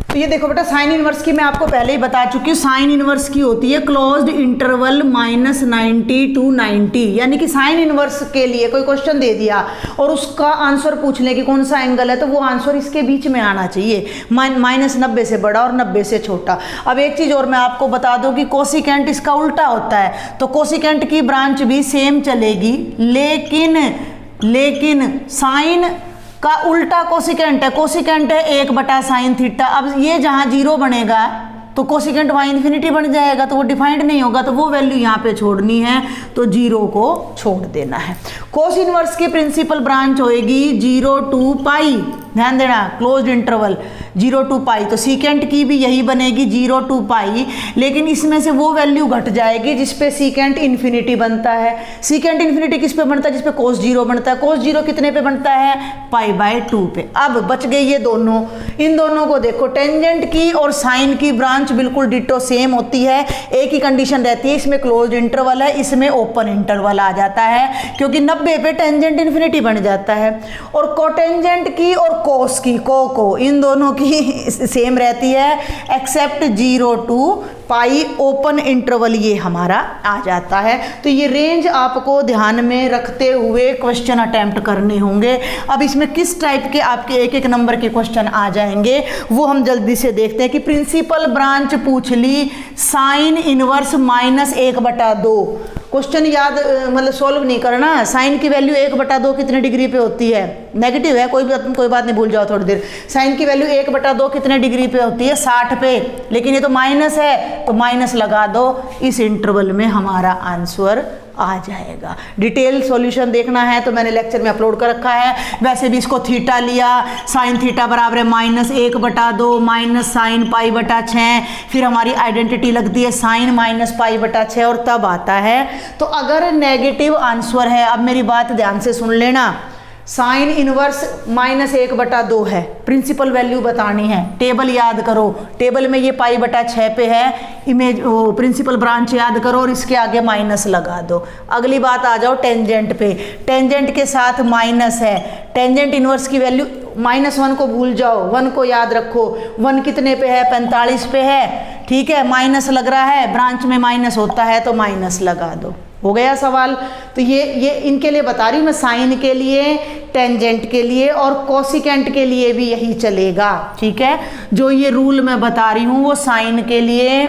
तो ये देखो बेटा, साइन इनवर्स की मैं आपको पहले ही बता चुकी हूँ। साइन इनवर्स की होती है क्लोज्ड इंटरवल -90 to 90, यानी कि साइन इनवर्स के लिए कोई क्वेश्चन दे दिया और उसका आंसर पूछ ले कि कौन सा एंगल है, तो वो आंसर इसके बीच में आना चाहिए, -90 से बड़ा और 90 से छोटा। अब एक चीज़ और मैं आपको बता दूँ कि कोसिकेंट इसका उल्टा होता है, तो कोसिकेंट की ब्रांच भी सेम चलेगी, लेकिन साइन का उल्टा कोसिकेंट है। कोसिकेंट है 1/sin θ। अब ये जहाँ 0 बनेगा तो कोसिकेंट वहाँ इन्फिनिटी बन जाएगा, तो वो डिफाइंड नहीं होगा, तो वो वैल्यू यहाँ पे छोड़नी है, तो 0 को छोड़ देना है। कोस इनवर्स की प्रिंसिपल ब्रांच होएगी 0 to π, ध्यान देना, क्लोज्ड इंटरवल 0 to π। तो सीकेंट की भी यही बनेगी 0 to π, लेकिन इसमें से वो वैल्यू घट जाएगी जिसपे सीकेंट इन्फिनिटी बनता है। सीकेंट इन्फिनिटी किस पे बनता है, जिसपे कोस 0 बनता है। कोस 0 कितने पे बनता है, π/2 पे। अब बच गई ये दोनों, इन दोनों को देखो, टेंजेंट की और साइन की ब्रांच बिल्कुल डिटो सेम होती है। एक ही कंडीशन रहती है, इसमें क्लोज्ड इंटरवल है, इसमें ओपन इंटरवल आ जाता है, क्योंकि 90 पे टेंजेंट इन्फिनिटी बन जाता है। और कोटेंजेंट की और कोस की, को इन दोनों की सेम रहती है, एक्सेप्ट 0 to π ओपन इंटरवल ये हमारा आ जाता है। तो ये रेंज आपको ध्यान में रखते हुए क्वेश्चन अटेम्प्ट करने होंगे। अब इसमें किस टाइप के आपके एक एक नंबर के क्वेश्चन आ जाएंगे वो हम जल्दी से देखते हैं। कि प्रिंसिपल ब्रांच पूछ ली साइन इनवर्स -1/2, क्वेश्चन याद मतलब सॉल्व नहीं करना। साइन की वैल्यू 1/2 कितने डिग्री पे होती है, नेगेटिव है, कोई बात नहीं, भूल जाओ थोड़ी देर। साइन की वैल्यू 1/2 कितने डिग्री पे होती है, 60 पे, लेकिन ये तो माइनस है, तो माइनस लगा दो, इस इंटरवल में हमारा आंसर आ जाएगा। डिटेल सॉल्यूशन देखना है तो मैंने लेक्चर में अपलोड कर रखा है। वैसे भी इसको थीटा लिया, साइन थीटा बराबर है -1/2 माइनस साइन π/6, फिर हमारी आइडेंटिटी लगती है साइन -π/6 और तब आता है। तो अगर नेगेटिव आंसर है, अब मेरी बात ध्यान से सुन लेना, साइन इनवर्स -1/2 है, प्रिंसिपल वैल्यू बतानी है, टेबल याद करो, टेबल में ये π/6 पे है, इमेज प्रिंसिपल ब्रांच याद करो और इसके आगे माइनस लगा दो। अगली बात आ जाओ टेंजेंट पे, टेंजेंट के साथ माइनस है, टेंजेंट इनवर्स की वैल्यू -1 को भूल जाओ, 1 को याद रखो, 1 कितने पे है, 45 पे है, ठीक है, माइनस लग रहा है, ब्रांच में माइनस होता है तो माइनस लगा दो। हो गया सवाल। तो ये इनके लिए बता रही हूँ मैं, साइन के लिए, टेंजेंट के लिए और कोसिकेंट के लिए भी यही चलेगा, ठीक है। जो ये रूल मैं बता रही हूँ वो साइन के लिए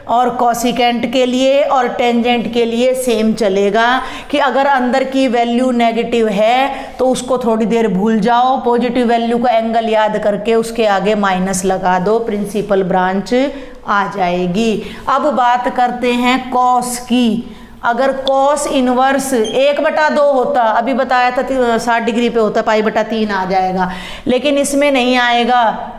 और कोसिकेंट के लिए और टेंजेंट के लिए सेम चलेगा कि अगर अंदर की वैल्यू नेगेटिव है तो उसको थोड़ी देर भूल जाओ, पॉजिटिव वैल्यू का एंगल याद करके उसके आगे माइनस लगा दो, प्रिंसिपल ब्रांच आ जाएगी। अब बात करते हैं कॉस की। अगर कॉस इनवर्स 1/2 होता, अभी बताया था 60 डिग्री पे होता, π/3 आ जाएगा, लेकिन इसमें नहीं आएगा,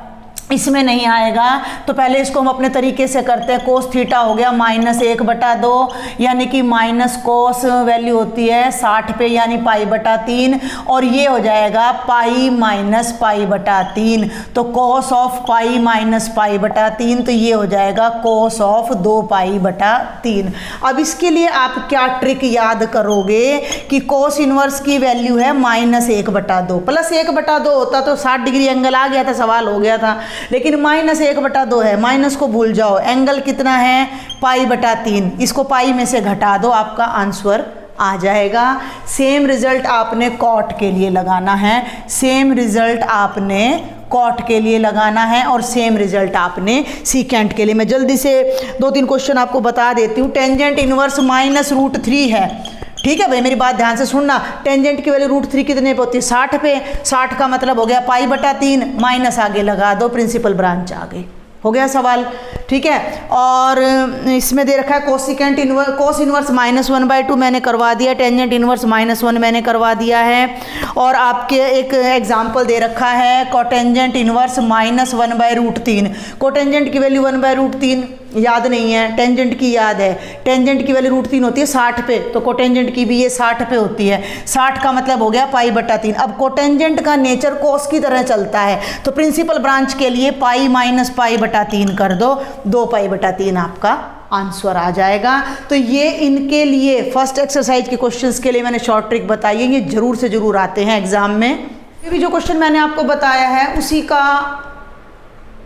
इसमें नहीं आएगा। तो पहले इसको हम अपने तरीके से करते हैं। कोस थीटा हो गया -1/2, यानी कि माइनस कोस वैल्यू होती है 60 पे यानी π/3, और ये हो जाएगा पाई माइनस π/3। तो कोस ऑफ पाई माइनस π/3, तो ये हो जाएगा कोस ऑफ 2π/3। अब इसके लिए आप क्या ट्रिक याद करोगे कि कोस इनवर्स की वैल्यू है -1/2, +1/2 होता तो 60 डिग्री एंगल आ गया था, सवाल हो गया था, लेकिन -1/2 है, माइनस को भूल जाओ, एंगल कितना है π/3, इसको पाई में से घटा दो, आपका आंसर आ जाएगा। सेम रिजल्ट आपने कॉट के लिए लगाना है, सेम रिजल्ट आपने कॉट के लिए लगाना है, और सेम रिजल्ट आपने सीकेंट के लिए। मैं जल्दी से 2-3 क्वेश्चन आपको बता देती हूँ। टेंजेंट इनवर्स -√3 है, ठीक है भाई, मेरी बात ध्यान से सुनना। टेंजेंट की वैल्यू √3 कितने पे होती है? 60 पे। 60 का मतलब हो गया π/3, माइनस आगे लगा दो, प्रिंसिपल ब्रांच आ गई, हो गया सवाल, ठीक है। और इसमें दे रखा है कोसिकेंट इनवर्स, कोस इनवर्स -1/2 मैंने करवा दिया, टेंजेंट इनवर्स -1 मैंने करवा दिया है, और आपके एक एग्जाम्पल दे रखा है कोटेंजेंट इनवर्स -1/√3। कोटेंजेंट की वैल्यू 1/√3 याद नहीं है, टेंजेंट की याद है। टेंजेंट की वैल्यू √3 होती है 60 पे, तो कोटेंजेंट की भी ये 60 पे होती है। 60 का मतलब हो गया π/3। अब कोटेंजेंट का नेचर कोस की तरह चलता है, तो प्रिंसिपल ब्रांच के लिए पाई माइनस π/3 कर दो, 2π/3 आपका आंसर आ जाएगा। तो ये इनके लिए फर्स्ट एक्सरसाइज के क्वेश्चंस के लिए मैंने शॉर्ट ट्रिक बताई है, ये जरूर से जरूर आते हैं एग्जाम में। ये भी जो क्वेश्चन मैंने आपको बताया है उसी का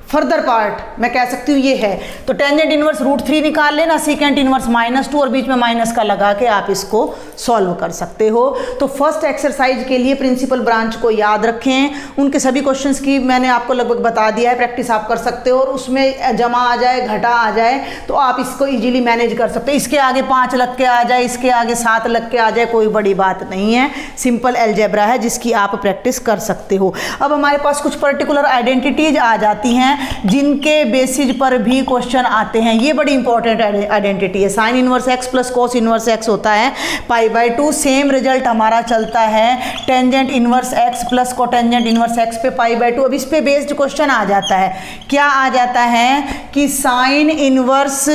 फर्दर पार्ट मैं कह सकती हूँ ये है। तो टेंजेंट इनवर्स √3 निकाल लेना, सीकेंट इनवर्स -2 और बीच में माइनस का लगा के आप इसको सॉल्व कर सकते हो। तो फर्स्ट एक्सरसाइज के लिए प्रिंसिपल ब्रांच को याद रखें, उनके सभी क्वेश्चंस की मैंने आपको लगभग बता दिया है, प्रैक्टिस आप कर सकते हो, और उसमें जमा आ जाए घटा आ जाए तो आप इसको इजीली मैनेज कर सकते हो। इसके आगे 5 लग के आ जाए, इसके आगे 7 लग के आ जाए, कोई बड़ी बात नहीं है, सिंपल अलजेब्रा है जिसकी आप प्रैक्टिस कर सकते हो। अब हमारे पास कुछ पर्टिकुलर आइडेंटिटीज आ जाती हैं जिनके बेसिस पर भी क्वेश्चन आते हैं। ये बड़ी इंपॉर्टेंट आइडेंटिटी है। Sine inverse x plus cos inverse x होता है π/2। सेम रिजल्ट हमारा चलता है tangent inverse x plus cotangent inverse x पे π/2। अब इस पे बेस्ड क्वेश्चन आ जाता है, क्या आ जाता है कि sine inverse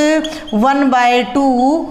1/2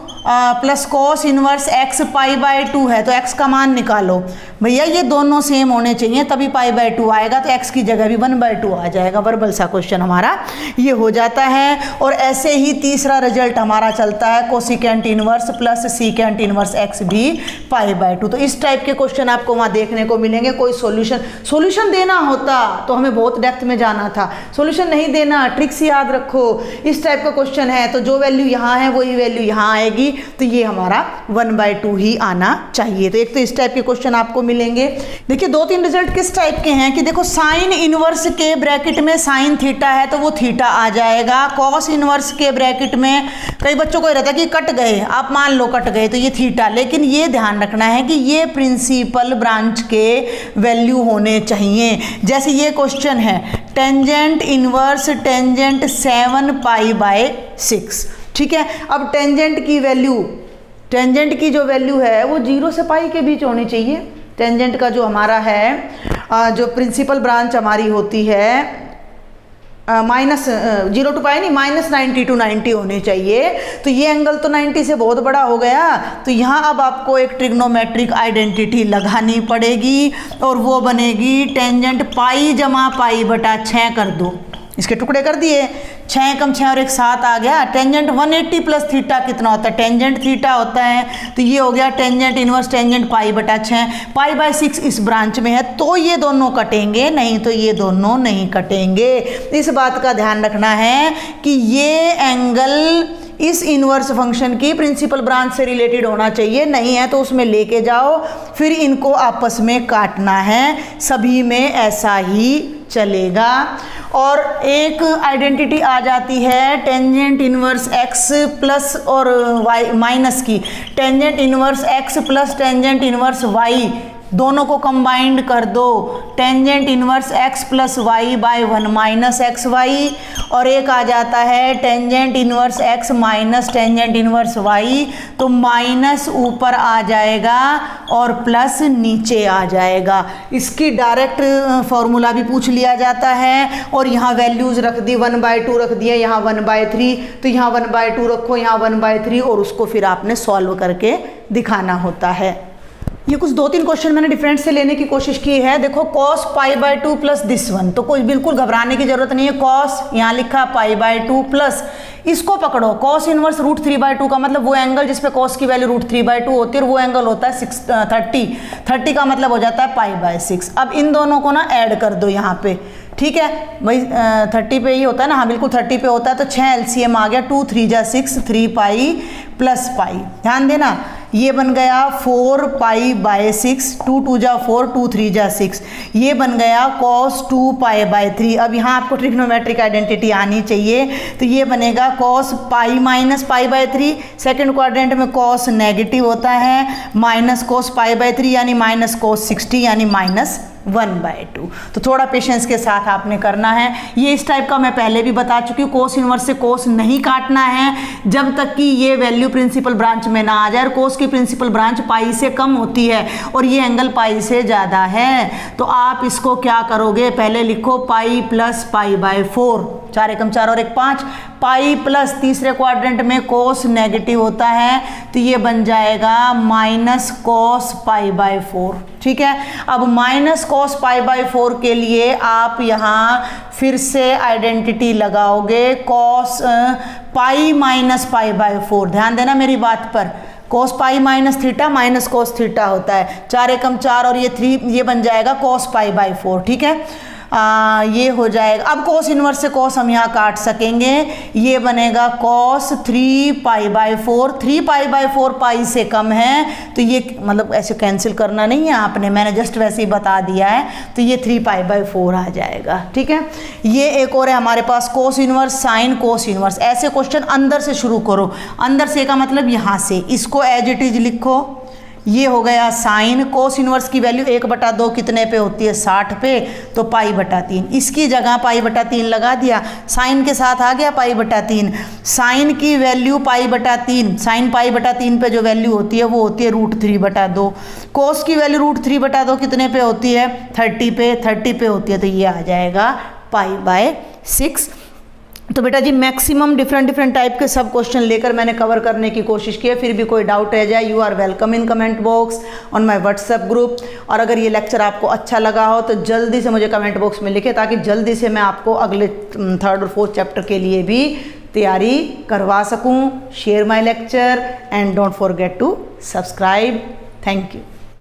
plus cos inverse x π/2 है, तो x का मान निकालो। भैया ये दोनों सेम होने चाहिए तभी π/2 आएगा, तो x की जगह भी 1/2 आ जाएगा। वर्बल सा क्वेश्चन हमारा ये हो जाता है। और ऐसे ही तीसरा रिजल्ट हमारा चलता है cosecant inverse plus secant inverse x भी π/2। तो इस टाइप के क्वेश्चन आपको वहाँ देखने को मिलेंगे। कोई सोल्यूशन देना होता तो हमें बहुत डेप्थ में जाना था, सोल्यूशन नहीं देना, ट्रिक्स याद रखो। इस टाइप का क्वेश्चन है तो जो वैल्यू यहाँ है वही वैल्यू यहाँ आएगी, तो ये हमारा 1/2 ही आना चाहिए। तो एक तो इस टाइप के क्वेश्चन आपको मिलेंगे। देखिए 2-3 रिजल्ट किस टाइप के हैं कि देखो साइन इनवर्स के ब्रैकेट में साइन थीटा है तो वो थीटा आ जाएगा। कॉस इनवर्स के ब्रैकेट में कई बच्चों को रहता है कि कट गए, आप मान लो कट गए तो ये थीटा, लेकिन ये ध्यान रखना है कि ये प्रिंसिपल ब्रांच के वैल्यू होने चाहिए। जैसे ये क्वेश्चन है टेंजेंट इनवर्स टेंजेंट 7π/6, ठीक है। अब टेंजेंट की वैल्यू, टेंजेंट की जो वैल्यू है वो 0 से पाई के बीच होनी चाहिए। टेंजेंट का जो हमारा है जो प्रिंसिपल ब्रांच हमारी होती है -0 to पाई नहीं, -90 to 90 होनी चाहिए। तो ये एंगल तो 90 से बहुत बड़ा हो गया, तो यहाँ अब आपको एक ट्रिग्नोमेट्रिक आइडेंटिटी लगानी पड़ेगी और वो बनेगी टेंजेंट पाई जमा π/6 कर दो, इसके टुकड़े कर दिए, 6 कम 6 और 1 7 आ गया। टेंजेंट 180 प्लस थीटा कितना होता है? टेंजेंट थीटा होता है, तो ये हो गया टेंजेंट इनवर्स टेंजेंट π/6। π/6 इस ब्रांच में है तो ये दोनों कटेंगे, नहीं तो ये दोनों नहीं कटेंगे। इस बात का ध्यान रखना है कि ये एंगल इस इनवर्स फंक्शन की प्रिंसिपल ब्रांच से रिलेटेड होना चाहिए, नहीं है तो उसमें लेके जाओ, फिर इनको आपस में काटना है। सभी में ऐसा ही चलेगा। और एक आइडेंटिटी आ जाती है टेंजेंट इनवर्स x प्लस और y माइनस की। Tangent inverse x plus tangent inverse y दोनों को कंबाइंड कर दो, tangent inverse x plus Y by 1 minus X Y. और एक आ जाता है tangent inverse x minus tangent inverse y, तो माइनस ऊपर आ जाएगा और प्लस नीचे आ जाएगा। इसकी डायरेक्ट फॉर्मूला भी पूछ लिया जाता है। और यहाँ वैल्यूज़ रख दी, 1/2 रख दिए, यहाँ 1/3, तो यहाँ 1/2 रखो, यहाँ 1/3, और उसको फिर आपने सॉल्व करके दिखाना होता है। ये कुछ 2-3 क्वेश्चन मैंने डिफरेंट से लेने की कोशिश की है। देखो cos π/2 प्लस दिस वन, तो कोई बिल्कुल घबराने की जरूरत नहीं है। cos यहाँ लिखा π/2 प्लस इसको पकड़ो cos इनवर्स √3/2 का मतलब वो एंगल जिसपे cos की वैल्यू √3/2 होती है, और वो एंगल होता है 30 का मतलब हो जाता है π/6। अब इन दोनों को ना ऐड कर दो यहाँ पे, ठीक है भाई, 30 पे ही होता है ना, हाँ बिल्कुल 30 पे होता है। तो 6 LCM आ गया, 2 3 जा 6, 3 पाई प्लस पाई, ध्यान देना ये बन गया 4 π/6, 2 2 जा 4, 2 3 जा 6, ये बन गया cos 2 π/3। अब यहाँ आपको ट्रिग्नोमेट्रिक आइडेंटिटी आनी चाहिए, तो ये बनेगा cos π माइनस π/3। सेकेंड क्वाड्रेंट में cos नेगेटिव होता है, माइनस cos π/3 यानी माइनस cos 60 यानी माइनस 1/2। तो थोड़ा पेशेंस के साथ आपने करना है। ये इस टाइप का मैं पहले भी बता चुकी हूँ, कोस इनवर्स से कोस नहीं काटना है जब तक कि ये वैल्यू प्रिंसिपल ब्रांच में ना आ जाए। कोस की प्रिंसिपल ब्रांच पाई से कम होती है और ये एंगल पाई से ज़्यादा है, तो आप इसको क्या करोगे, पहले लिखो पाई प्लस π/4, 4 एकम 4 और 1 5, पाई प्लस तीसरे क्वाड्रेंट में कोस नेगेटिव होता है, तो ये बन जाएगा माइनस कॉस π/4, ठीक है। अब माइनस कॉस π/4 के लिए आप यहाँ फिर से आइडेंटिटी लगाओगे कॉस पाई माइनस π/4, ध्यान देना मेरी बात पर, cos pi minus theta minus cos theta होता है, 4 एकम 4 और ये 3, ये बन जाएगा cos π/4, ठीक है। ये हो जाएगा। अब cos इनवर्स से cos हम यहाँ काट सकेंगे, ये बनेगा cos 3 π/4, 3 π/4 पाई से कम है, तो ये मतलब ऐसे कैंसिल करना नहीं है आपने, मैंने जस्ट वैसे ही बता दिया है, तो ये 3 π/4 आ जाएगा, ठीक है। ये एक और है हमारे पास cos inverse sine cos inverse. ऐसे क्वेश्चन अंदर से शुरू करो, अंदर से का मतलब यहाँ से, इसको एज इट इज लिखो, ये हो गया साइन। कोस इनवर्स की वैल्यू 1/2 कितने पे होती है, 60 पे, तो π/3, इसकी जगह π/3 लगा दिया, साइन के साथ आ गया π/3। साइन की वैल्यू π/3, साइन π/3 पे जो वैल्यू होती है वो होती है √3/2। कोस की वैल्यू √3/2 कितने पे होती है, 30 पे होती है, तो ये आ जाएगा π/6। तो बेटा जी मैक्सिमम डिफरेंट टाइप के सब क्वेश्चन लेकर मैंने कवर करने की कोशिश की है। फिर भी कोई डाउट रह जाए, you are welcome in comment box on my WhatsApp group. और अगर ये लेक्चर आपको अच्छा लगा हो तो जल्दी से मुझे कमेंट बॉक्स में लिखें, ताकि जल्दी से मैं आपको अगले 3rd और 4th चैप्टर के लिए भी तैयारी करवा सकूँ। Share my lecture and don't forget to subscribe. Thank you.